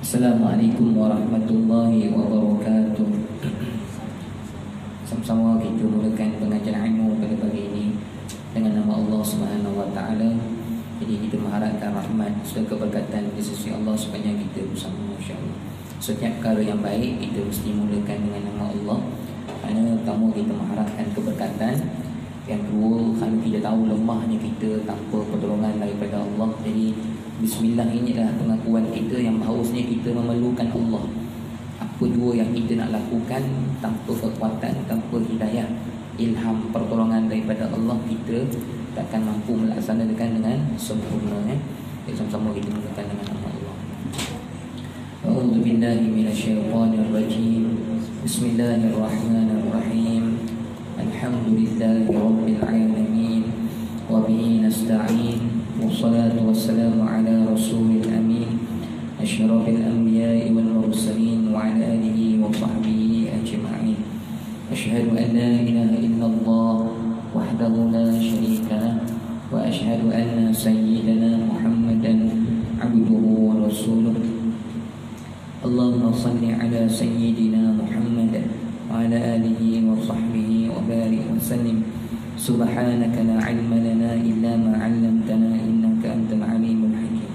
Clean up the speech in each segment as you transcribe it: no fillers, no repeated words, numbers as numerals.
Assalamualaikum warahmatullahi wabarakatuh. Sama-sama kita mulakan pengajian ilmu pada pagi ini dengan nama Allah Subhanahu wa taala. Jadi kita mengharapkan rahmat serta keberkatan di sisi Allah sepanjang kita bersama, insya-Allah. Setiap perkara yang baik kita mesti mulakan dengan nama Allah. Kerana pertama kita mengharapkan keberkatan. Yang kedua, kalau kita tahu lemahnya kita tanpa pertolongan daripada Allah, jadi bismillah ini adalah pengakuan kita yang bahawasanya kita memerlukan Allah. Apa jua yang kita nak lakukan tanpa kekuatan, tanpa hidayah, ilham, pertolongan daripada Allah, kita takkan mampu melaksanakan dengan sempurna. Jadi sama-sama kita mulakan dengan nama Allah. A'udzu billahi minasyaitonir rajim. Bismillahirrahmanirrahim. Alhamdulillahi rabbil alamin wa bihi nasta'in. Wassalatu wassalamu ala rasulil amin asyrafil anbiya'i wal mursalin wa ala alihi wa sahbihi ajma'in. Asyhadu an la ilaha illallah wahdahu la syarika lah wa asyhadu anna sayyidana Muhammadan abduhu wa rasuluh. Allahumma salli ala sayyidina Muhammad wa ala alihi wa sahbihi wa barik wa sallim. Subhanaka la ilma lana illa ma 'allamtana innaka antal alimul hakim.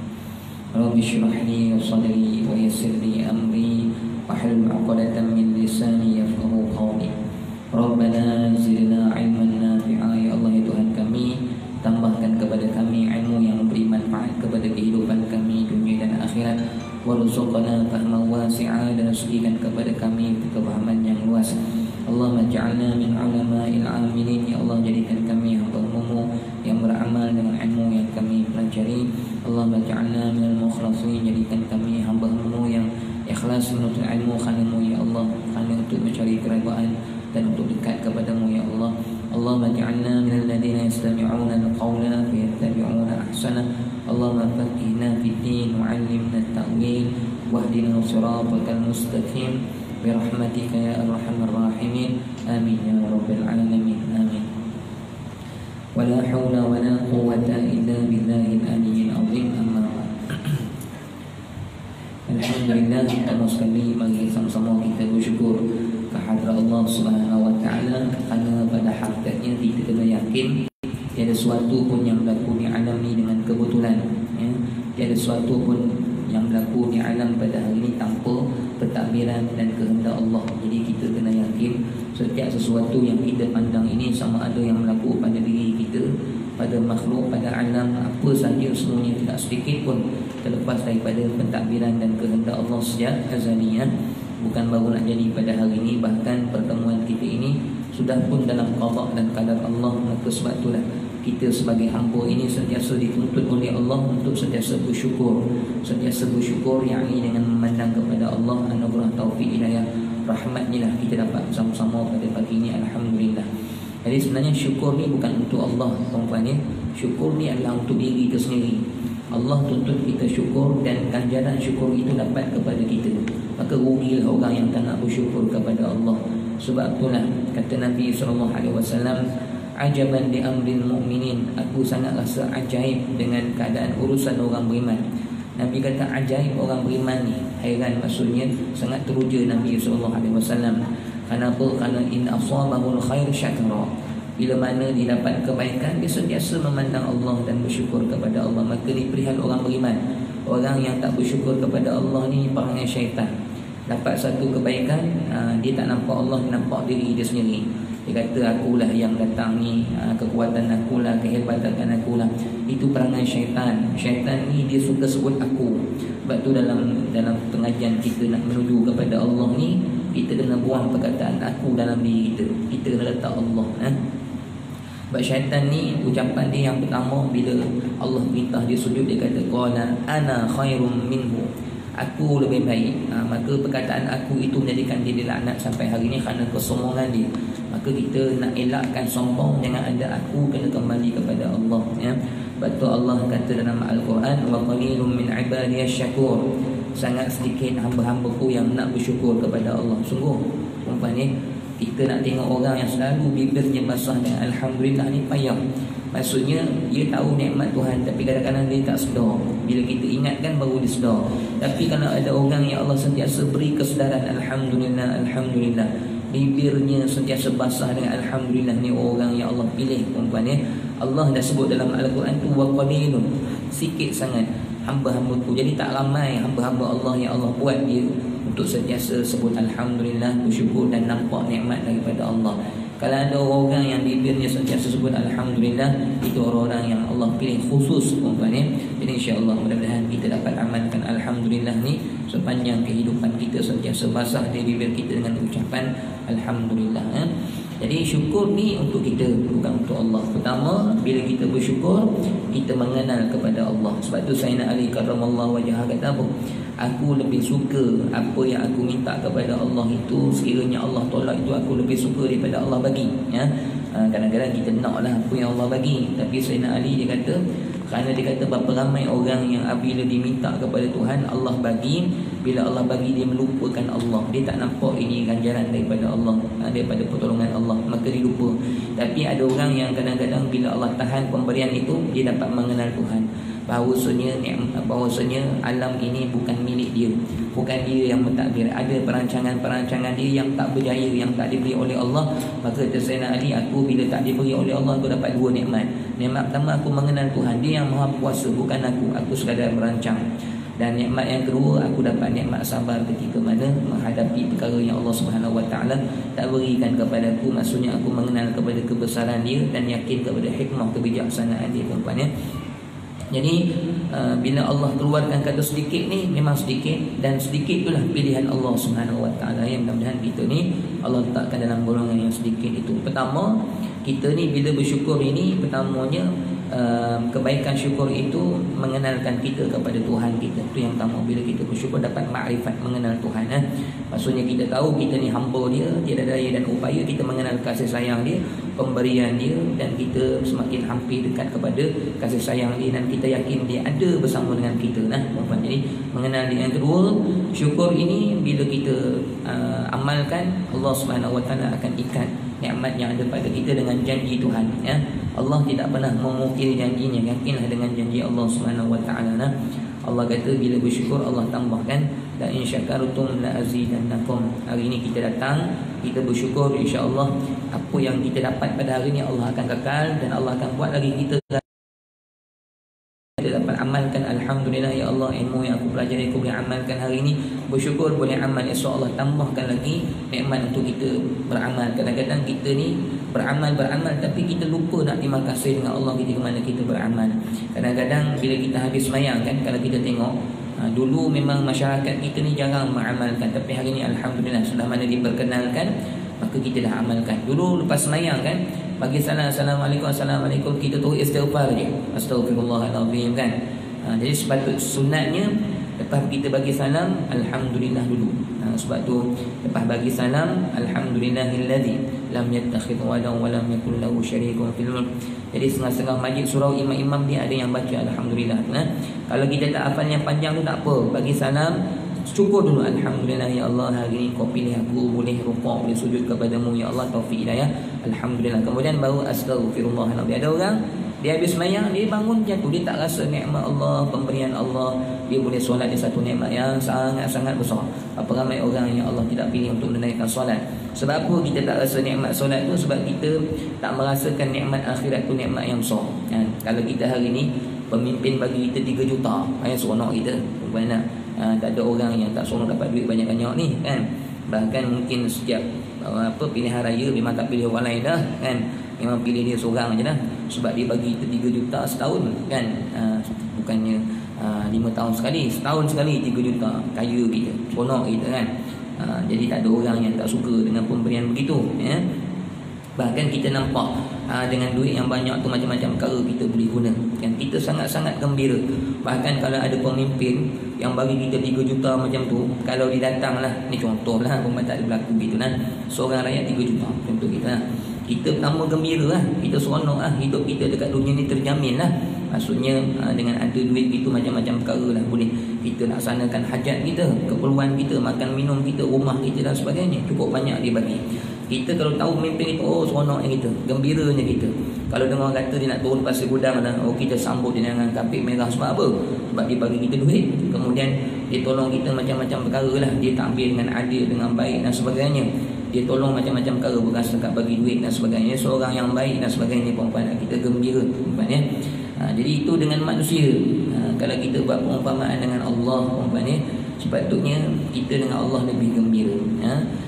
Rabbi shrah li sadri wa yassir li amri wahlul 'uqdatam min lisani yafqahu qawli. Rabbana zidna 'ilman nafi'a. Ya Allah, ya Tuhan kami, tambahkan kepada kami ilmu yang memberi manfaat kepada kehidupan kami dunia dan akhirat. Warzuqna fahman wasi'a, dan rizkikan kepada kami kefahaman yang luas. Allahumma ja'alna min ulama'il amilin. Ya Allah, jadikan kami hamba-Mu yang beramal dengan ilmu yang kami pelajari. Allahumma ja'alna minal mukhlasin, jadikan kami hamba-Mu yang ikhlas menuntut ilmu kerana-Mu ya Allah, kerana untuk mencari keredaan dan untuk dekat kepada-Mu ya Allah. Allahumma ja'alna minal ladzina yastami'una al-qawla fayattabi'una ahsana. Allahumma faqihna fid-din wa 'allimna at-ta'wil wahdina siratal mustaqim birahmatika ya arhamar rahimin. Amin ya rabbal alamin. Amin. Wala haula wala quwwata illa billahil aliyyil azim. Amma ba'd. Alhamdulillah, pertama sekali mari sama-sama kita bersyukur kehadrat Allah Subhanahu wa taala, kerana pada hakikatnya kita kena yakin tiada sesuatu pun yang berlaku di alam ni dengan kebetulan, ya. Tiada sesuatu pun yang berlaku di alam pada hari ini tanpa pentadbiran dan kehendak Allah. Jadi kita kena yakin setiap sesuatu yang kita pandang ini, sama ada yang berlaku pada diri kita, pada makhluk, pada alam, apa sahaja, semuanya tidak sedikit pun terlepas daripada pentadbiran dan kehendak Allah sejak azalian. Bukan baru nak jadi pada hari ini, bahkan pertemuan kita ini sudah pun dalam qada dan qadar Allah. Maka sebab itulah kita sebagai hamba ini sentiasa dituntut oleh Allah untuk sentiasa bersyukur. Sentiasa bersyukur, yakni dengan memandang kepada Allah, anugerah taufik hidayah rahmat ni lah kita dapat bersama-sama pada pagi ini. Alhamdulillah. Jadi sebenarnya syukur ni bukan untuk Allah, tuan-tuan ya. Syukur ni adalah untuk diri kita sendiri. Allah tuntut kita syukur dan ganjaran syukur itu dapat kepada kita. Maka rugilah orang yang tak nak bersyukur kepada Allah. Sebab itulah kata Nabi SAW, ajaban li amril mu'minin, aku sangat rasa ajaib dengan keadaan urusan orang beriman. Nabi kata ajaib orang beriman ni, hairan maksudnya, sangat teruja Nabi SAW. Kenapa? Kerana in asabahul khair syakara, bila mana dia dapat kebaikan, dia sentiasa memandang Allah dan bersyukur kepada Allah. Maka ni perihal orang beriman. Orang yang tak bersyukur kepada Allah ni perangai syaitan. Dapat satu kebaikan, dia tak nampak Allah, nampak diri dia sendiri. Dia kata akulah yang datang ni, kekuatan akulah, kehebatan akulah. Itu perangai syaitan. Syaitan ni dia suka sebut aku. Sebab tu dalam pengajian kita nak menuju kepada Allah ni, kita kena buang perkataan aku dalam diri kita. Kita kena letak Allah. Sebab syaitan ni, ucapan dia yang pertama bila Allah perintah dia sujud, dia kata qala ana khairum minhu, aku lebih baik. Maka perkataan aku itu menjadikan dia dilaknat sampai hari ini kerana kesombongan dia. Maka kita nak elakkan sombong, jangan ada aku, kena kembali kepada Allah, ya. Sebab tu Allah kata dalam Al-Quran, wa qalilum min ibadiyasy syakur, sangat sedikit hamba-hambaku yang nak bersyukur kepada Allah. Sungguh, umpamanya Kita nak tengok orang yang selalu bibirnya basah dengan Alhamdulillah ni payah. Maksudnya dia tahu nikmat Tuhan, tapi kadang-kadang dia tak sedar. Bila kita ingatkan baru dia sedar. Tapi kalau ada orang yang Allah sentiasa beri kesedaran, Alhamdulillah, Alhamdulillah, bibirnya sentiasa basah dengan Alhamdulillah, ni orang yang Allah pilih, tuan-tuan ya. Allah dah sebut dalam Al-Quran tu, wa qalilun, sikit sangat hamba-hambaku. Jadi tak ramai hamba-hamba Allah yang Allah buat dia untuk sentiasa sebut Alhamdulillah, bersyukur dan nampak nikmat daripada Allah. Kalau ada orang yang bibirnya sentiasa sebut Alhamdulillah, itu orang-orang yang Allah pilih khusus, tuan-tuan ya. Jadi insya-Allah mudah-mudahan kita dapat amalkan Alhamdulillah ni sepanjang kehidupan kita, sentiasa basah di bibir kita dengan ucapan Alhamdulillah ya. Jadi syukur ni untuk kita, bukan untuk Allah. Pertama, bila kita bersyukur, kita mengenal kepada Allah. Sebab tu Sayyidina Ali karramallahu wajhah kata apa? Aku lebih suka apa yang aku minta kepada Allah itu, sekiranya Allah tolak itu, aku lebih suka daripada Allah bagi ya. Kadang-kadang kita naklah apa yang Allah bagi, tapi Sayyidina Ali dia kata, kerana dia kata berapa ramai orang yang bila diminta kepada Tuhan Allah bagi, bila Allah bagi dia melupakan Allah. Dia tak nampak ini ganjaran daripada Allah, daripada pertolongan Allah, maka dia lupa. Tapi ada orang yang kadang-kadang bila Allah tahan pemberian itu, dia dapat mengenal Tuhan, bahawasanya alam ini bukan milik dia, bukan dia yang mentadbir. Ada perancangan-perancangan dia yang tak berjaya, yang tak diberi oleh Allah. Maka Sayyidina Ali, aku bila tak diberi oleh Allah, aku dapat dua nikmat. Nikmat pertama, aku mengenal Tuhan, dia yang maha kuasa, bukan aku sekadar merancang. Dan nikmat yang kedua, aku dapat nikmat sabar ketika mana menghadapi perkara yang Allah Subhanahu Wa Taala tak berikan kepada aku. Maksudnya aku mengenal kepada kebesaran dia dan yakin kepada hikmah kebijaksanaan dia, tuan-tuan ya. Jadi bila Allah keluarkan kata sedikit ni, memang sedikit, dan sedikit itulah pilihan Allah Subhanahu Wa Taala. Yang mudah-mudahan kita ni Allah letakkan dalam golongan yang sedikit itu. Pertama, kita ni bila bersyukur ini, pertamanya kebaikan syukur itu mengenalkan kita kepada Tuhan kita. Itu yang pertama. Bila kita bersyukur dapat makrifat, mengenal Tuhan Maksudnya kita tahu kita ni hamba dia, tiada daya dan upaya. Kita mengenal kasih sayang dia, pemberian dia, dan kita semakin hampir dekat kepada kasih sayang dia, dan kita yakin dia ada bersama dengan kita Jadi mengenal dia. Yang kedua, syukur ini bila kita amalkan, Allah Subhanahu Wa Taala akan ikat nikmat yang ada pada kita dengan janji Tuhan ya. Allah tidak pernah memungkiri janjinya. Yakinlah dengan janji Allah Subhanahu Wa Taala. Allah kata bila bersyukur Allah tambahkan, la in syakartum la azidannakum. Hari ini kita datang, kita bersyukur, insya-Allah apa yang kita dapat pada hari ini Allah akan kekal, dan Allah akan buat lagi kita dapat amalkan. Alhamdulillah ya Allah, ilmu yang aku pelajari aku boleh amalkan hari ini. Bersyukur boleh amal, esok Allah tambahkan lagi nikmat untuk kita beramal. Kadang-kadang kita ni beramal tapi kita lupa nak terima kasih dengan Allah ketika mana kita beramal. Kadang-kadang bila kita habis sembahyang kan, kalau kita tengok dulu memang masyarakat kita ni jarang mengamalkan, tapi hari ni Alhamdulillah sudah mana diperkenalkan, maka kita dah amalkan. Dulu lepas sembahyang kan, bagi salam, Assalamualaikum, Assalamualaikum, kita terus istighfar je, Astaghfirullahaladzim kan. Jadi sepatut sunatnya lepas kita bagi salam, Alhamdulillah dulu. Sebab tu lepas bagi salam, Alhamdulillahilladzi lam yattakhidh waladan wa lam yakul lahu syarikun fil mulk. Jadi setengah-setengah majlis surau imam-imam dia ada yang baca Alhamdulillah. Kalau kita tak hafal yang panjang tu tak apa, bagi salam syukur dulu, Alhamdulillah ya Allah, hari ini kau pilih aku boleh rukuk, boleh sujud kepadamu ya Allah, taufik hidayah, Alhamdulillah. Kemudian baru Astaghfirullahaladzim. Ada orang dia habis sembahyang, dia bangun jatuh, dia tak rasa nikmat Allah, pemberian Allah. Dia boleh solat, dia satu nikmat yang sangat-sangat besar. Apa ramai orang yang Allah tidak pilih untuk menunaikan solat. Sebab apa kita tak rasa nikmat solat tu? Sebab kita tak merasakan nikmat akhirat tu nikmat yang besar. Kalau kita hari ni pemimpin bagi kita 3 juta, seronok kita. Banyak tak ada orang yang tak seronok dapat duit banyak-banyak ni kan. Bahkan mungkin setiap pilihan raya memang tak pilih orang lain dah kan, memang pilih dia seorang je dah. Sebab dia bagi kita 3 juta setahun kan. Bukannya 5 tahun sekali, setahun sekali 3 juta. Kaya kita, seronok kita kan. Jadi tak ada orang yang tak suka dengan pemberian begitu ya. Bahkan kita nampak dengan duit yang banyak tu macam-macam perkara kita boleh guna kan. Kita sangat-sangat gembira. Bahkan kalau ada pemimpin yang bagi kita 3 juta macam tu, kalau dia datang lah, ni contoh lah, pembuat tak ada berlaku gitu lah, seorang rakyat 3 juta contoh kita lah, kita pertama gembira lah, kita seronok lah, hidup kita dekat dunia ni terjamin lah. Maksudnya dengan ada duit itu macam-macam perkara lah boleh kita laksanakan hajat kita, keperluan kita, makan minum kita, rumah kita dan sebagainya, cukup banyak dia bagi. Kita kalau tahu pemimpin kita, seronoknya kita, gembiranya kita. Kalau dengar kata dia nak turun pasir gudang, kita sambut dia dengan kapit merah. Sebab apa? Sebab dia bagi kita duit. Kemudian dia tolong kita macam-macam perkara lah. Dia tak ambil dengan adil, dengan baik dan sebagainya. Dia tolong macam-macam perkara, bukan setakat bagi duit dan sebagainya. Seorang yang baik dan sebagainya, perempuan. Kita gembira, perempuan ya. Jadi itu dengan manusia. Kalau kita buat perumpamaan dengan Allah, perempuan ya, sepatutnya kita dengan Allah lebih gembira.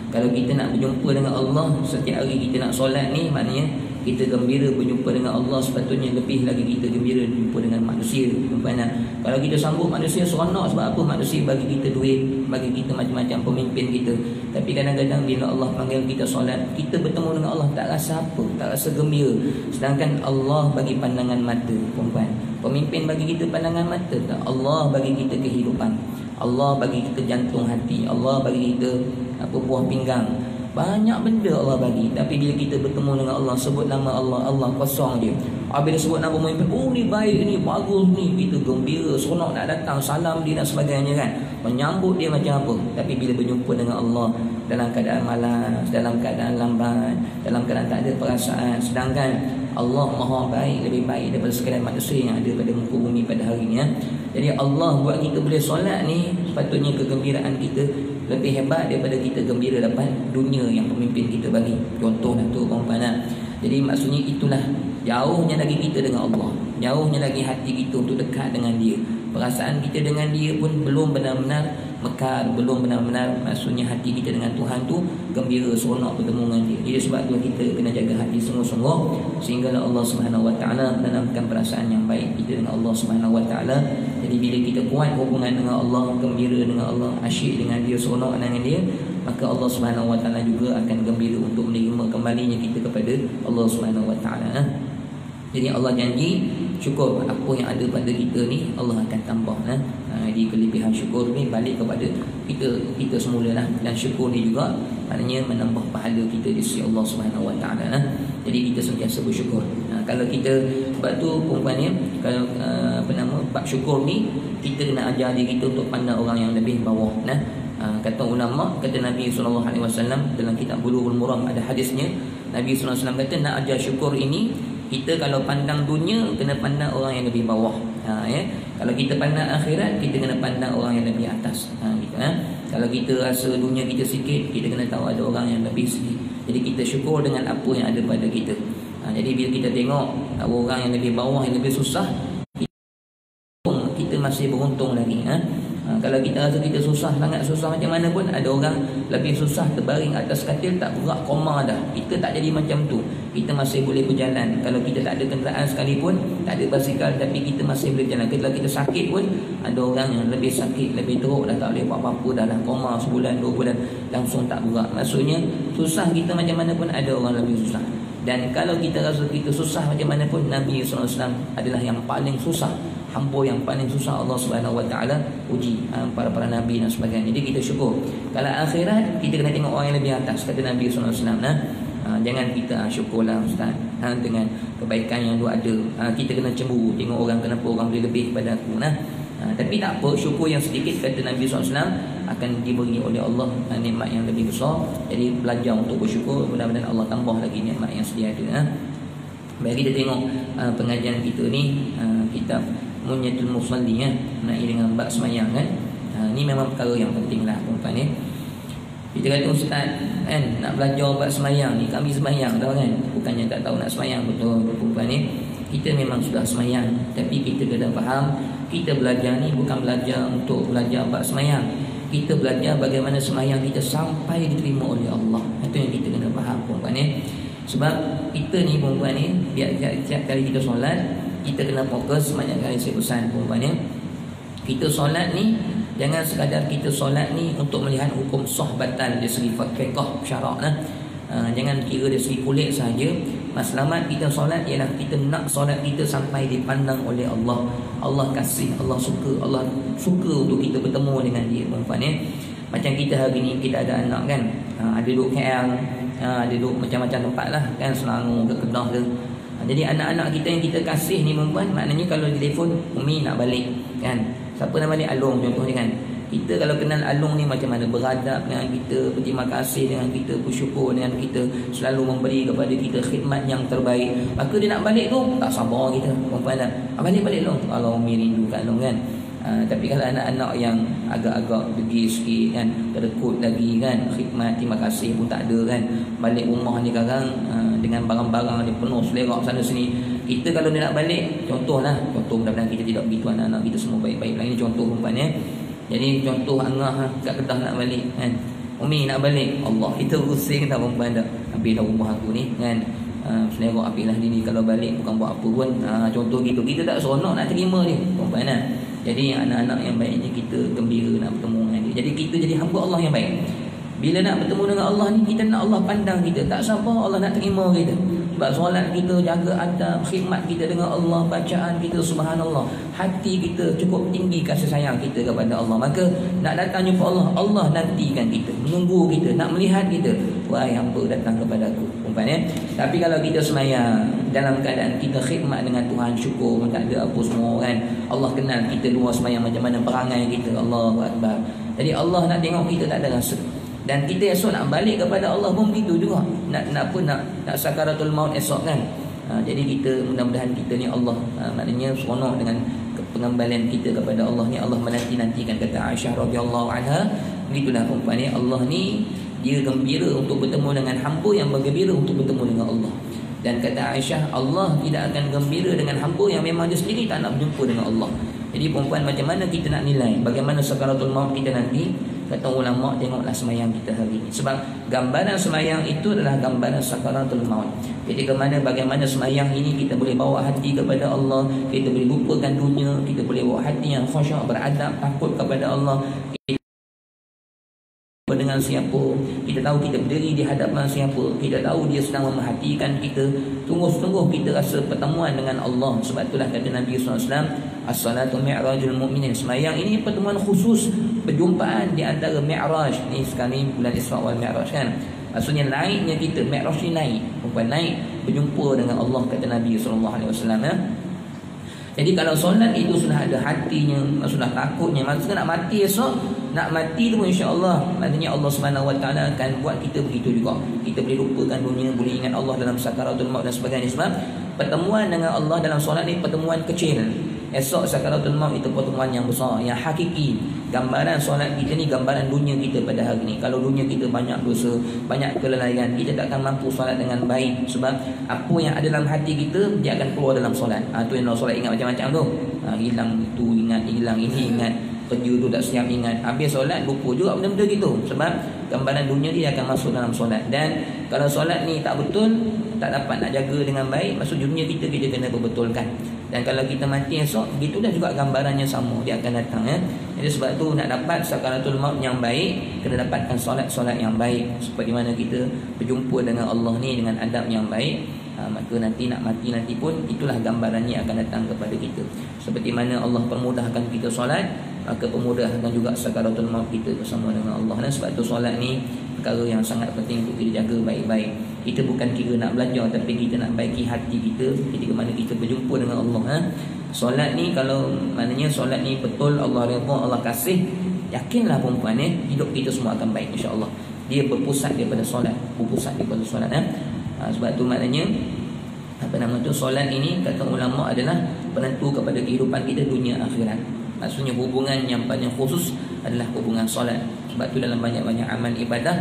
Kalau kita nak berjumpa dengan Allah, setiap hari kita nak solat ni, maknanya kita gembira berjumpa dengan Allah. Sepatutnya lebih lagi kita gembira berjumpa dengan manusia, perempuan. Kalau kita sambut manusia, seronok. Sebab apa? Manusia bagi kita duit, bagi kita macam-macam, pemimpin kita. Tapi kadang-kadang bila Allah panggil kita solat, kita bertemu dengan Allah tak rasa apa, tak rasa gembira. Sedangkan Allah bagi pandangan mata, perempuan. Pemimpin bagi kita pandangan mata tak? Allah bagi kita kehidupan, Allah bagi kita jantung hati, Allah bagi kita buah pinggang. Banyak benda Allah bagi. Tapi bila kita bertemu dengan Allah, sebut nama Allah, Allah kosong je. Bila sebut nama pemimpin, ni baik, ni bagus, ni, kita gembira, seronok nak datang, salam dia dan sebagainya kan, menyambut dia macam apa. Tapi bila berjumpa dengan Allah dalam keadaan malas, dalam keadaan lambat, dalam keadaan tak ada perasaan. Sedangkan Allah maha baik, lebih baik daripada sekalian manusia yang ada pada muka bumi pada hari ni. Jadi Allah buat kita boleh solat ni, sepatutnya kegembiraan kita lebih hebat daripada kita gembira dapat dunia yang pemimpin kita bagi. Contohlah tu, perempuan. Jadi maksudnya itulah, jauhnya lagi kita dengan Allah, jauhnya lagi hati kita untuk dekat dengan dia. Perasaan kita dengan dia pun belum benar-benar mekar, belum benar-benar, maksudnya hati kita dengan Tuhan tu gembira, seronok bertemu dengan dia. Jadi sebab tu kita kena jaga hati sungguh-sungguh, sehingga Allah Subhanahu Wa Taala menanamkan perasaan yang baik kita dengan Allah Subhanahu Wa Taala. Jadi bila kita kuat hubungan dengan Allah, gembira dengan Allah, asyik dengan dia, seronok dengan dia, maka Allah Subhanahu Wa Taala juga akan gembira untuk menerima kembalinya kita kepada Allah Subhanahu Wa Taala. Jadi Allah janji, syukur apa yang ada pada kita ni Allah akan tambah. Jadi kelebihan syukur ni balik kepada kita semula lah. Dan syukur ni juga maknanya menambah pahala kita di sisi Allah Subhanahu Wa Taala. Jadi kita sentiasa bersyukur. Kalau kita, sebab tu perempuan ni, kalau bab syukur ni, kita kena ajar diri kita untuk pandang orang yang lebih bawah. Kata ulama, kata Nabi SAW dalam kitab Bulughul Maram, ada hadisnya. Nabi SAW kata, nak ajar syukur ini, kita kalau pandang dunia, kena pandang orang yang lebih bawah. Kalau kita pandang akhirat, kita kena pandang orang yang lebih atas. Kalau kita rasa dunia kita sikit, kita kena tahu ada orang yang lebih sikit. Jadi kita syukur dengan apa yang ada pada kita. Jadi bila kita tengok orang yang lebih bawah, yang lebih susah, kita masih beruntung lagi. Kalau kita rasa kita susah, sangat susah macam mana pun, ada orang lebih susah terbaring atas katil, tak gerak, koma dah. Kita tak jadi macam tu. Kita masih boleh berjalan. Kalau kita tak ada kenderaan sekalipun, tak ada basikal, tapi kita masih boleh berjalan. Kalau kita sakit pun, ada orang yang lebih sakit, lebih teruk, dah tak boleh buat apa-apa, dah lah koma sebulan, 2 bulan, langsung tak gerak. Maksudnya, susah kita macam mana pun, ada orang lebih susah. Dan kalau kita rasa kita susah macam mana pun, Nabi SAW adalah yang paling susah. Hamba yang paling susah Allah Subhanahu Wa Taala uji para nabi dan sebagainya. Jadi kita syukur. Kalau akhirat, kita kena tengok orang yang lebih atas. Kata Nabi SAW, jangan kita syukurlah Ustaz dengan kebaikan yang dia ada. Kita kena cemburu, tengok orang kenapa orang boleh lebih pada aku. Tapi tak apa, syukur yang sedikit, kata Nabi SAW, akan diberi oleh Allah nikmat yang lebih besar. Jadi belajar untuk bersyukur, mudah-mudahan Allah tambah lagi nikmat yang sedia ada. Baik, kita tengok pengajian kita ni, kitab Munyatul Musalli, mengenai dengan bab semayang kan. Ni memang perkara yang penting lah, perempuan ni. Kita kata Ustaz kan, nak belajar bab semayang ni, kami semayang tahu kan, bukannya tak tahu nak semayang. Betul, perempuan ni, kita memang sudah semayang, tapi kita kena faham, kita belajar ni bukan belajar untuk belajar bab semayang. Kita belajar bagaimana semayang kita sampai diterima oleh Allah. Itu yang kita kena faham, perempuan ni. Sebab kita ni, perempuan ni, tiap kali kita solat, kita kena fokus. Banyak kali saya pesan, perempuan ni, kita solat ni, jangan sekadar kita solat ni untuk melihat hukum sah batal dari segi fiqh syarak. Jangan kira dari segi kulit sahaja. Matlamat kita solat ialah kita nak solat kita sampai dipandang oleh Allah. Allah kasih, Allah suka untuk kita bertemu dengan dia, perempuan ni. Macam kita hari ni, kita ada anak kan, ada duduk KL, ada duduk macam-macam tempat lah kan, Selangor ke Kedah ke. Jadi anak-anak kita yang kita kasih ni, perempuan, maknanya kalau telefon, Umi nak balik kan, siapa nak balik, Along contohnya kan, Kita kalau kenal Alung ni macam mana beradab dengan kita, berterima kasih dengan kita, bersyukur dengan kita, selalu memberi kepada kita khidmat yang terbaik, maka dia nak balik tu tak sabar kita. Perempuan tak? Balik-balik Long. Kalau Umi rindukan Long kan. Tapi kalau anak-anak yang agak-agak degil sikit kan, kedekut lagi kan, khidmat, terima kasih pun tak ada kan. Balik rumah ni sekarang dengan barang-barang ni penuh selerak sana sini. Kita kalau dia nak balik, contoh mudah-mudahan kita tidak begitu, anak-anak kita semua baik-baik lah. Ini contoh perempuan ya. Jadi contoh Angah kat Kedah nak balik kan, Umi nak balik, Allah kita pusing tak perempuan tak. Habislah rumah aku ni kan, selerak habislah diri kalau balik bukan buat apa pun. Contoh gitu, kita tak seronok nak terima dia perempuan kan. Jadi anak-anak yang baik ni kita gembira nak bertemu dengan dia. Jadi kita jadi hamba Allah yang baik. Bila nak bertemu dengan Allah ni, kita nak Allah pandang kita, tak sabar Allah nak terima kita. Sebab solat kita, jaga adab, khidmat kita dengan Allah, bacaan kita, subhanallah, hati kita cukup tinggi kasih sayang kita kepada Allah. Maka nak datang jumpa Allah, Allah nantikan kita, menunggu kita, nak melihat kita. Wahai hamba datang kepada aku, ya? Tapi kalau kita semayang dalam keadaan kita khidmat dengan Tuhan, syukur, tak ada apa semua kan, Allah kenal kita luar semayang macam mana perangai kita, Allahu Akbar. Jadi Allah nak tengok kita tak ada rasa. Dan kita esok nak balik kepada Allah pun begitu juga. Nak sakaratul maut esok kan. Jadi kita mudah-mudahan kita ni Allah maknanya seronok dengan pengembalian kita kepada Allah ni. Allah menanti-nantikan, kata Aisyah radhiyallahu anha, begitulah perempuan ni, Allah ni dia gembira untuk bertemu dengan hamba yang bergembira untuk bertemu dengan Allah. Dan kata Aisyah, Allah tidak akan gembira dengan hamba yang memang dia sendiri tak nak berjumpa dengan Allah. Jadi perempuan, macam mana kita nak nilai bagaimana sakaratul maut kita nanti? Kata ulama, tengoklah semayang kita hari ini. Sebab gambaran semayang itu adalah gambaran sakaratul maut. Jadi bagaimana semayang ini kita boleh bawa hati kepada Allah, kita boleh lupakan dunia, kita boleh bawa hati yang khusyuk, beradab, takut kepada Allah. Dengan siapa, kita tahu kita berdiri di hadapan siapa, kita tahu dia sedang memerhatikan kita. Sungguh-sungguh kita rasa pertemuan dengan Allah. Sebab itulah kata Nabi SAW, as-salatu mi'rajul mu'minin, semayang ini pertemuan khusus, perjumpaan di antara mi'raj ni. Sekarang bulan Isra wal Mi'raj kan, maksudnya naiknya kita, mi'raj ni naik, bukan naik berjumpa dengan Allah, kata Nabi SAW ya. Jadi kalau solat itu sudah ada hatinya, sudah takutnya, maksudnya nak mati esok, nak mati tu insya-Allah, maknanya Allah Subhanahu Wa Taala akan buat kita begitu juga. Kita boleh lupakan dunia, boleh ingat Allah dalam sakaratul maut dan sebagainya. Sebab pertemuan dengan Allah dalam solat ni pertemuan kecil. Esok sakaratul maut itu pertemuan yang besar, yang hakiki. Gambaran solat kita ni gambaran dunia kita pada hari ni. Kalau dunia kita banyak dosa, banyak kelalaian, kita tak akan mampu solat dengan baik. Sebab apa yang ada dalam hati kita, dia akan keluar dalam solat. Tu yang solat ingat macam-macam tu. Hilang itu ingat, hilang ini ingat, kerja tu tak siap ingat, habis solat lupa juga benda-benda gitu. Sebab gambaran dunia dia akan masuk dalam solat. Dan kalau solat ni tak betul, tak dapat nak jaga dengan baik, maksud dunia kita kena berbetulkan. Dan kalau kita mati esok, begitulah juga gambarannya sama, dia akan datang ya. Jadi sebab tu nak dapat sakaratul maut yang baik, kena dapatkan solat-solat yang baik. Seperti mana kita berjumpa dengan Allah ni dengan adab yang baik, maka nanti nak mati nanti pun itulah gambarannya akan datang kepada kita. Seperti mana Allah permudahkan kita solat, maka permudahkan juga sakaratul maut kita bersama dengan Allah. Dan sebab tu solat ni perkara yang sangat penting untuk kita jaga baik-baik. Kita bukan kira nak belajar, tapi kita nak baiki hati kita ketika mana kita berjumpa dengan Allah. Solat ni kalau maknanya solat ni betul, Allah redha, Allah kasih, yakinlah perempuan hidup kita semua akan baik insya-Allah. Dia berpusat daripada solat, sebab tu maknanya solat ini kata ulama adalah penentu kepada kehidupan kita dunia akhirat. Maksudnya hubungan yang paling khusus adalah hubungan solat. Sebab tu dalam banyak-banyak amal ibadah,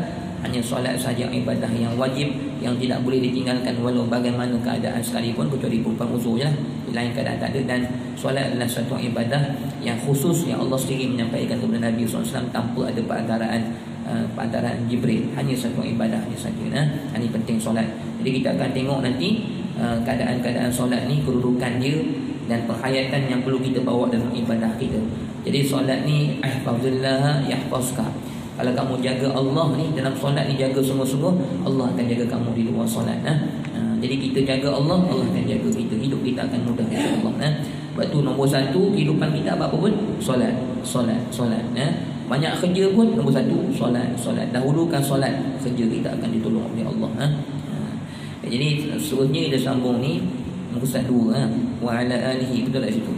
hanya solat saja ibadah yang wajib, yang tidak boleh ditinggalkan walau bagaimana keadaan sekalipun, kecuali berupa uzur je lah, lain keadaan tak ada. Dan solat adalah satu ibadah yang khusus, yang Allah sendiri menyampaikan kepada Nabi SAW tanpa ada perantaraan Jibril. Hanya satu ibadah saja. Ini penting solat. Jadi kita akan tengok nanti keadaan-keadaan solat ni, kedudukan dia dan penghayatan yang perlu kita bawa dalam ibadah kita. Jadi solat ni ihfazillah yahfazka. Kalau kamu jaga Allah ni dalam solat ni, jaga sungguh-sungguh, Allah akan jaga kamu di luar solat. Jadi kita jaga Allah, Allah akan jaga kita. Hidup kita akan mudah insya-Allah. Sebab tu nombor satu kehidupan kita apa-apa pun solat. Banyak kerja pun nombor satu solat. Dahulukan solat, kerja kita akan ditolong oleh Allah. Jadi seterusnya dia sambung ni muka 2 wa ala alihi, betul tak situ?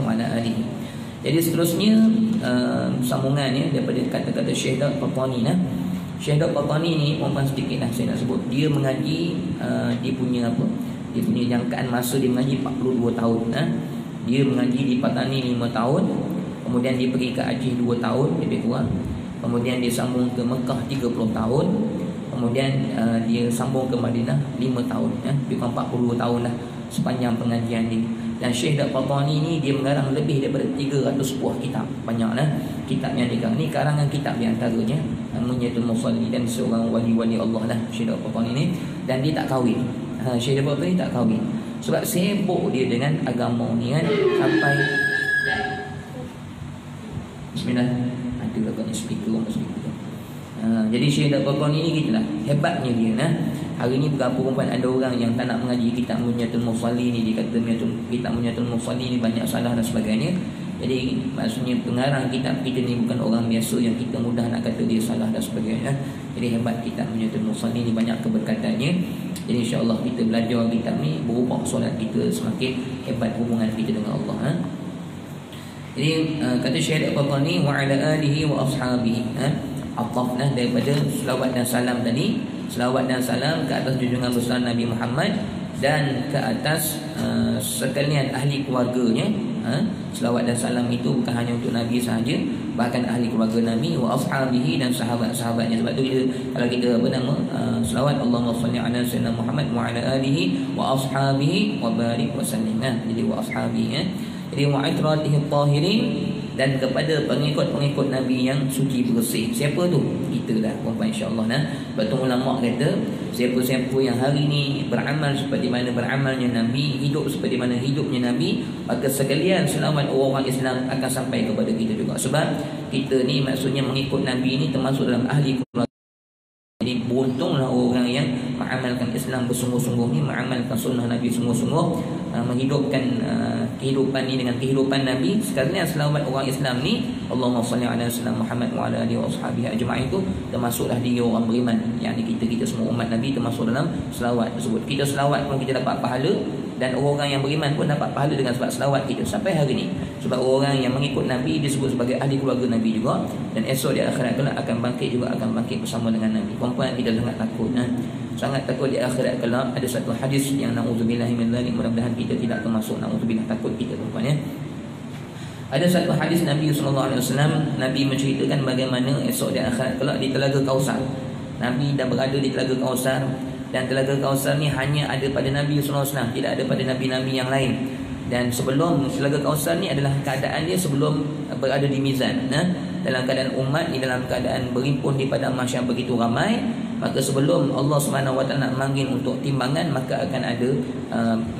Wa ala alihi. Jadi seterusnya sambungan ya daripada kata-kata Syekh Daud Qatani. Syekh Daud Qatani ni perempuan sedikit lah saya nak sebut. Dia mengaji dia punya jangkaan masa dia mengaji 42 tahun. Dia mengaji di Patani 5 tahun. Kemudian dia pergi ke Aceh 2 tahun lebih kurang. Kemudian dia sambung ke Mekah 30 tahun. Kemudian dia sambung ke Madinah 5 tahun. Lebih kurang 40 tahun lah sepanjang pengajian dia. Dan Syekh Daud Qatani ni dia mengarang lebih daripada 300 buah kitab. Banyaklah kitab yang dia karang. Ni karangan kitab di antaranya Munyatul Musalli, dan seorang wali-wali Allah lah Syekh Daud Qatani ni. Dan dia tak kahwin. Syekh Daud Qatani tak kahwin. Sebab sibuk dia dengan agama ni kan. Sampai Bismillah. Ada agaknya speaker orang speaker. Jadi Syekh Daud Qatani ni gitulah. Hebatnya dia Hari ni berapa perempuan ada orang yang tak nak mengaji kitab Munyatul Musalli ni. Dia kata kitab Munyatul Musalli ni banyak salah dan sebagainya. Jadi maksudnya pengarang kitab kita ni bukan orang biasa yang kita mudah nak kata dia salah dan sebagainya. Jadi hebat kitab Munyatul Musalli ni, banyak keberkatannya. Jadi insya-Allah kita belajar kitab ni berubah solat kita, semakin hebat hubungan kita dengan Allah. Jadi kata Syekh Daud Qatani wa ala alihi wa ashabihi. Atafnah daripada selawat dan salam tadi. Selawat dan salam ke atas junjungan besar Nabi Muhammad dan ke atas sekalian ahli keluarganya. Selawat dan salam itu bukan hanya untuk Nabi sahaja, bahkan ahli keluarga Nabi wa ashabihi dan sahabat-sahabatnya. Sebab tu kalau kita selawat Allahumma shalli ala sayyidina Muhammad wa ala alihi wa ashabihi wa barik wa sallim. Jadi wa ashabihi jadi wa itratihi tahirin, dan kepada pengikut-pengikut Nabi yang suci bersih. Siapa tu? Kita dah perempuan insya-Allah. Betul ulama kata siapa-siapa yang hari ni beramal seperti mana beramalnya Nabi, hidup seperti mana hidupnya Nabi, maka sekalian selawat orang Islam akan sampai kepada kita juga. Sebab kita ni maksudnya mengikut Nabi ni termasuk dalam ahli keluarga. Jadi beruntunglah orang yang mengamalkan Islam bersungguh-sungguh ni, mengamalkan sunnah Nabi sungguh-sungguh, menghidupkan kehidupan ni dengan kehidupan Nabi. Sekalian selawat orang Islam ni, Allahumma salli ala sayyidina Muhammad wa ala alihi wa ashabihi ajma'in, itu termasuklah dia orang beriman. Yang kita semua umat Nabi termasuk dalam selawat tersebut. Kita selawat pun kita dapat pahala, dan orang yang beriman pun dapat pahala dengan sebab selawat kita sampai hari ni. Sebab orang yang mengikut Nabi disebut sebagai ahli keluarga Nabi juga, dan esok di akhirat kelak akan bangkit juga, akan bangkit bersama dengan Nabi. Perempuan kita sangat takut, sangat takut di akhirat kelak. Ada satu hadis yang na'udzubillah min dzalik, mudah-mudahan kita tidak termasuk na'udzubillah takut kita perempuan Ada satu hadis Nabi SAW, Nabi menceritakan bagaimana esok di akhirat kelak di Telaga Kausar. Nabi dah berada di Telaga Kausar, dan Telaga Kausar ni hanya ada pada Nabi SAW, tidak ada pada Nabi-Nabi yang lain. Dan sebelum Telaga Kausar ni adalah keadaan dia sebelum berada di mizan. Dalam keadaan umat ni dalam keadaan berimpun di padang mahsyar begitu ramai, maka sebelum Allah SWT nak manggil untuk timbangan, maka akan ada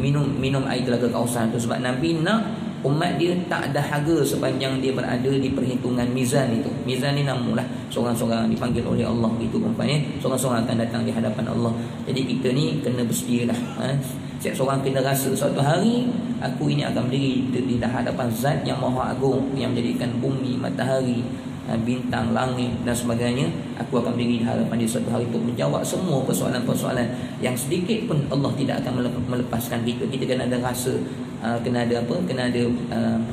minum air Telaga Kausar tu. Sebab Nabi nak umat dia tak dahaga sepanjang dia berada di perhitungan mizan itu. Mizan ni namulah seorang-seorang dipanggil oleh Allah gitu perempuan seorang-seorang akan datang di hadapan Allah. Jadi kita ni kena bersedialah. Setiap seorang kena rasa suatu hari aku ini akan berdiri di hadapan Zat yang Maha Agung, yang menjadikan bumi, matahari, bintang, langit dan sebagainya. Aku akan berdiri di hadapan dia suatu hari untuk menjawab semua persoalan-persoalan yang sedikit pun Allah tidak akan melepaskan kita. Kita kena ada rasa, kena ada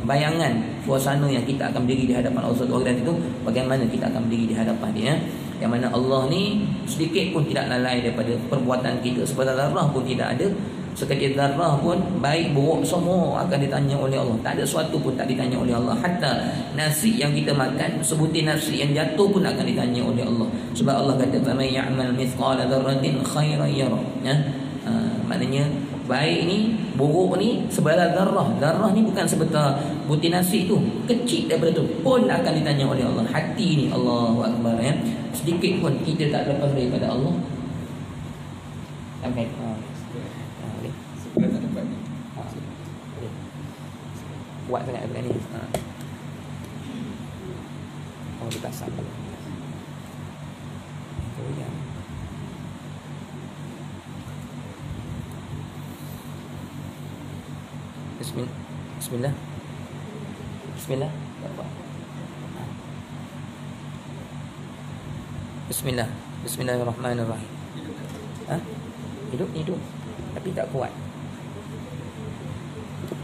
bayangan suasana yang kita akan berdiri di hadapan Allah suatu hari, dan itu bagaimana kita akan berdiri di hadapan dia. Yang mana Allah ni sedikit pun tidak lalai daripada perbuatan kita. Sebarang zarah pun tidak ada. Sekecil zarah pun baik buruk semua akan ditanya oleh Allah. Tak ada sesuatu pun tak ditanya oleh Allah. Hatta nasi yang kita makan, sebutir nasi yang jatuh pun akan ditanya oleh Allah. Sebab Allah kata faman ya'mal mithqala dzarratin khairan yara. Maknanya baik ni, buruk ni sebarang zarah. Zarah ni bukan sebetul butir nasi tu, kecil daripada tu pun akan ditanya oleh Allah. Hati ni, Allahu Akbar sedikit pun kita tak lepas daripada Allah. Sampai buat sangat dekat ni. Oh, dia pasang. Bismillah. Bismillah. Bismillah. Bismillahirrahmanirrahim. Hidup tapi tak kuat.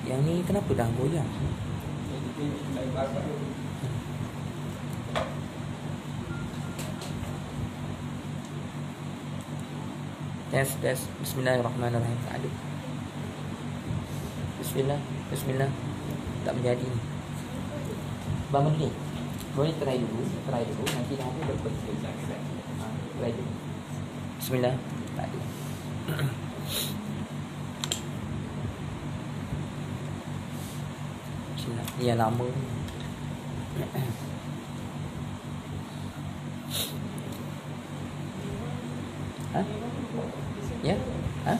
Yang ni kenapa dah goyang? Tes. Bismillahirrahmanirrahim. Tak ada. Bismillah. Tak menjadi ni. Bangun ni. Boleh try dulu. Nanti dah ada berbentuk. Try dulu. Bismillah. Tak ada. Bismillah. Ni yang lama. Ha? Ya? Ha?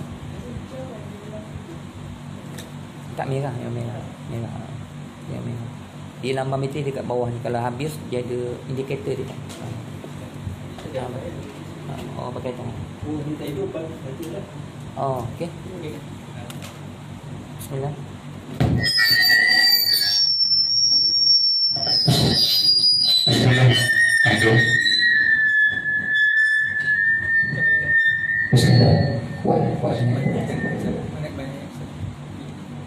Tak merah, yang merah. Yang merah. Dia lambang meter dekat bawah ni. Kalau habis dia ada indikator dia. Oh, pakai tangan. Oh, minta hidup nanti lah. Oh, okey. Bismillah. Bismillah.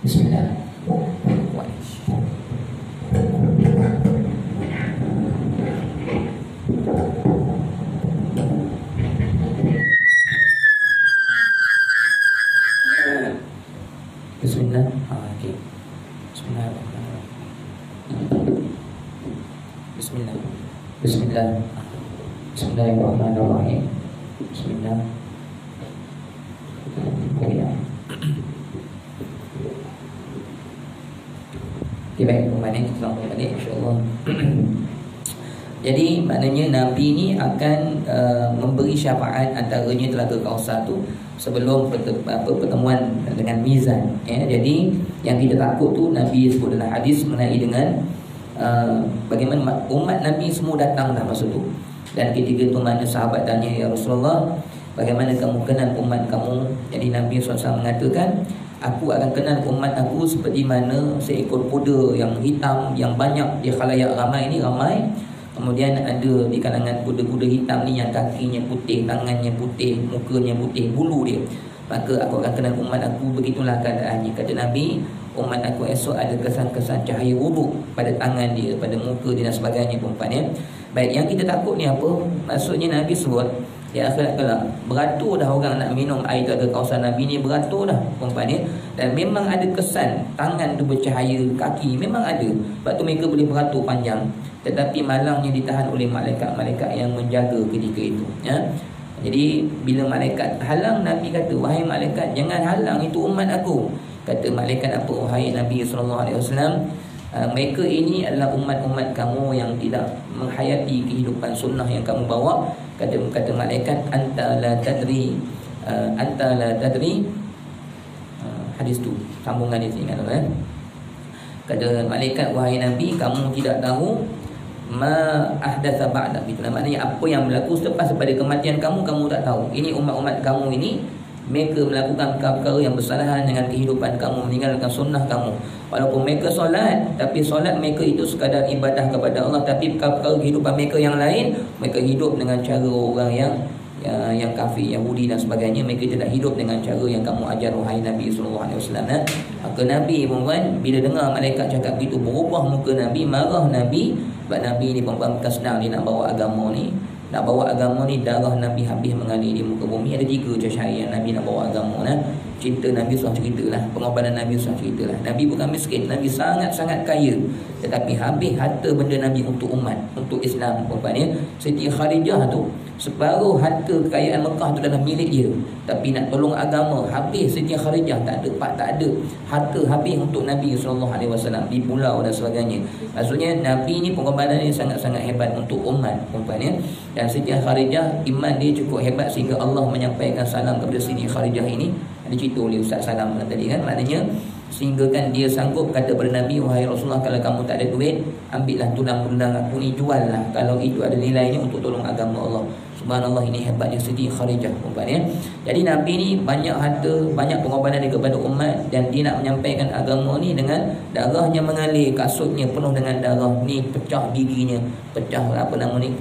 Bismillah. Bismillah. Okey. Bismillahirrahmanirrahim. Bismillah. Bismillahirrahmanirrahim. Bismillah. Okay, baik, pembahasan kita sambung balik insya-Allah. Jadi maknanya Nabi ni akan memberi syafaat antaranya Telaga Kausar tu sebelum pertemuan dengan mizan. Jadi yang kita takut tu Nabi sebut dalam hadis mengenai dengan bagaimana umat Nabi semua datang dah masa tu. Dan ketika tu mana sahabat tanya, ya Rasulullah, bagaimana kamu kenal umat kamu? Jadi Nabi SAW mengatakan, aku akan kenal umat aku seperti mana seekor kuda yang hitam yang banyak di khalayak ramai ni ramai. Kemudian ada di kalangan kuda-kuda hitam ni yang kakinya putih, tangannya putih, mukanya putih, bulu dia. Maka aku akan kenal umat aku, begitulah keadaannya. Kata Nabi, umat aku esok ada kesan-kesan cahaya wuduk pada tangan dia, pada muka dia dan sebagainya, perempuan ya. Baik, yang kita takut ni apa? Maksudnya Nabi sebut di akhirat kelak beratur dah orang nak minum air Telaga Kausar Nabi ni, beratur dah perempuan ya. Dan memang ada kesan tangan tu bercahaya, kaki memang ada. Sebab tu mereka boleh beratur panjang. Tetapi malangnya ditahan oleh malaikat-malaikat yang menjaga ketika itu ya. Jadi bila malaikat halang, Nabi kata, wahai malaikat, jangan halang itu umat aku. Kata malaikat apa? Wahai Nabi SAW, mereka ini adalah umat-umat kamu yang tidak menghayati kehidupan sunnah yang kamu bawa. Kata malaikat, anta la tadri, hadis tu sambungan dia ingat tak? Kata malaikat, wahai Nabi, kamu tidak tahu ma ahdatsa ba'da. Itulah maknanya apa yang berlaku selepas daripada kematian kamu, kamu tak tahu. Ini umat-umat kamu ini, mereka melakukan perkara yang bersalahan dengan kehidupan kamu, meninggalkan sunnah kamu. Walaupun mereka solat, tapi solat mereka itu sekadar ibadah kepada Allah, tapi perkara kehidupan mereka yang lain, mereka hidup dengan cara orang yang kafir, Yahudi dan sebagainya. Mereka tidak hidup dengan cara yang kamu ajar, wahai Nabi SAW. Maka Nabi perempuan, bila dengar malaikat cakap begitu, berubah muka Nabi, marah Nabi. Sebab Nabi ni perempuan bukan senang dia nak bawa agama ni. Nak bawa agama ni, darah Nabi habis mengalir di muka bumi. Ada 3 cara yang Nabi nak bawa agama. Cinta Nabi SAW ceritalah, pengorbanan Nabi SAW ceritalah. Nabi bukan miskin, Nabi sangat-sangat kaya, tetapi habis harta benda Nabi untuk umat, untuk Islam. Perempuan Siti Khadijah tu, separuh harta kekayaan Mekah tu dalam milik dia, tapi nak tolong agama, habis Siti Khadijah tak ada harta, habis untuk Nabi SAW di pulau dan sebagainya. Maksudnya Nabi ni pengorbanan dia sangat-sangat hebat untuk umat, perempuan Dan Siti Khadijah, iman dia cukup hebat sehingga Allah menyampaikan salam kepada Siti Khadijah ini. Ada cerita oleh Ustaz Salam tadi kan, maknanya sehingga kan dia sanggup kata kepada Nabi, wahai Rasulullah, kalau kamu tak ada duit, ambillah tulang-tulang aku ni, juallah, kalau itu ada nilainya untuk tolong agama Allah. Subhanallah, ini hebatnya Siti Khadijah, perempuan Jadi Nabi ni banyak harta, banyak pengorbanan dia kepada umat, dan dia nak menyampaikan agama ni dengan darahnya mengalir, kasutnya penuh dengan darah ni, pecah giginya, pecah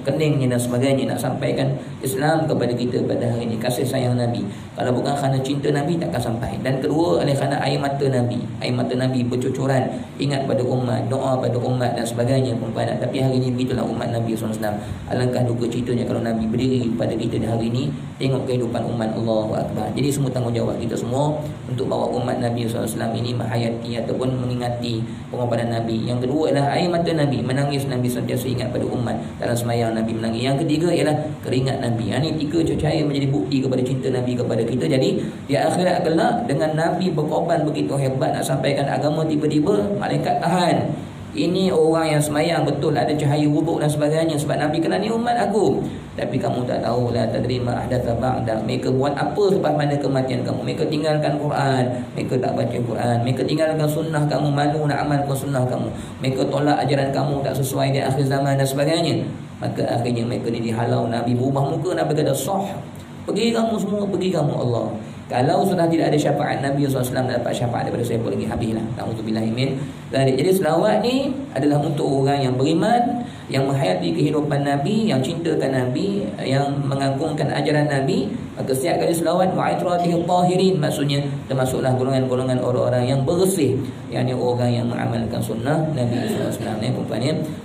keningnya dan sebagainya, nak sampaikan Islam kepada kita pada hari ini. Kasih sayang Nabi, kalau bukan kerana cinta Nabi takkan sampai. Dan kedua adalah kerana air mata Nabi, air mata Nabi bercucuran, ingat pada umat, doa pada umat dan sebagainya, perempuan Tapi hari ini begitulah umat Nabi SAW. Alangkah duka ceritanya kalau Nabi berdiri diri pada kita di hari ini. Tengok kehidupan umat, Allahu Akbar. Jadi semua tanggungjawab kita semua untuk bawa umat Nabi SAW ini menghayati ataupun mengingati pengorbanan Nabi. Yang kedua adalah air mata Nabi, menangis Nabi sentiasa ingat pada umat. Dalam sembahyang Nabi menangis. Yang ketiga ialah keringat Nabi. Ini tiga cahaya menjadi bukti kepada cinta Nabi kepada kita. Jadi di akhirat kelak dengan Nabi berkorban begitu hebat nak sampaikan agama, tiba-tiba malaikat tahan. Ini orang yang semayang betul, ada cahaya wuduk dan sebagainya, sebab Nabi kena ni umat aku. Tapi kamu tak tahu, la tadrima ahdatha ba'da. Mereka buat apa lepas mana kematian kamu? Mereka tinggalkan Quran, mereka tak baca Quran, mereka tinggalkan sunnah kamu, malu nak amalkan sunnah kamu, mereka tolak ajaran kamu tak sesuai di akhir zaman dan sebagainya. Maka akhirnya mereka ni dihalau. Nabi berubah muka, Nabi kata sah, pergi kamu semua, pergi kamu Allah. Kalau sudah tidak ada syafaat Nabi SAW, dapat syafaat daripada saya lagi, habislah. Na'udzubillah min dzalik. Jadi selawat ni adalah untuk orang yang beriman, yang menghayati kehidupan Nabi, yang cintakan Nabi, yang mengagungkan ajaran Nabi. Maka setiap kali selawat wa'itratihil tahirin, maksudnya termasuklah golongan-golongan orang-orang yang bersih, yakni orang yang mengamalkan sunnah Nabi SAW.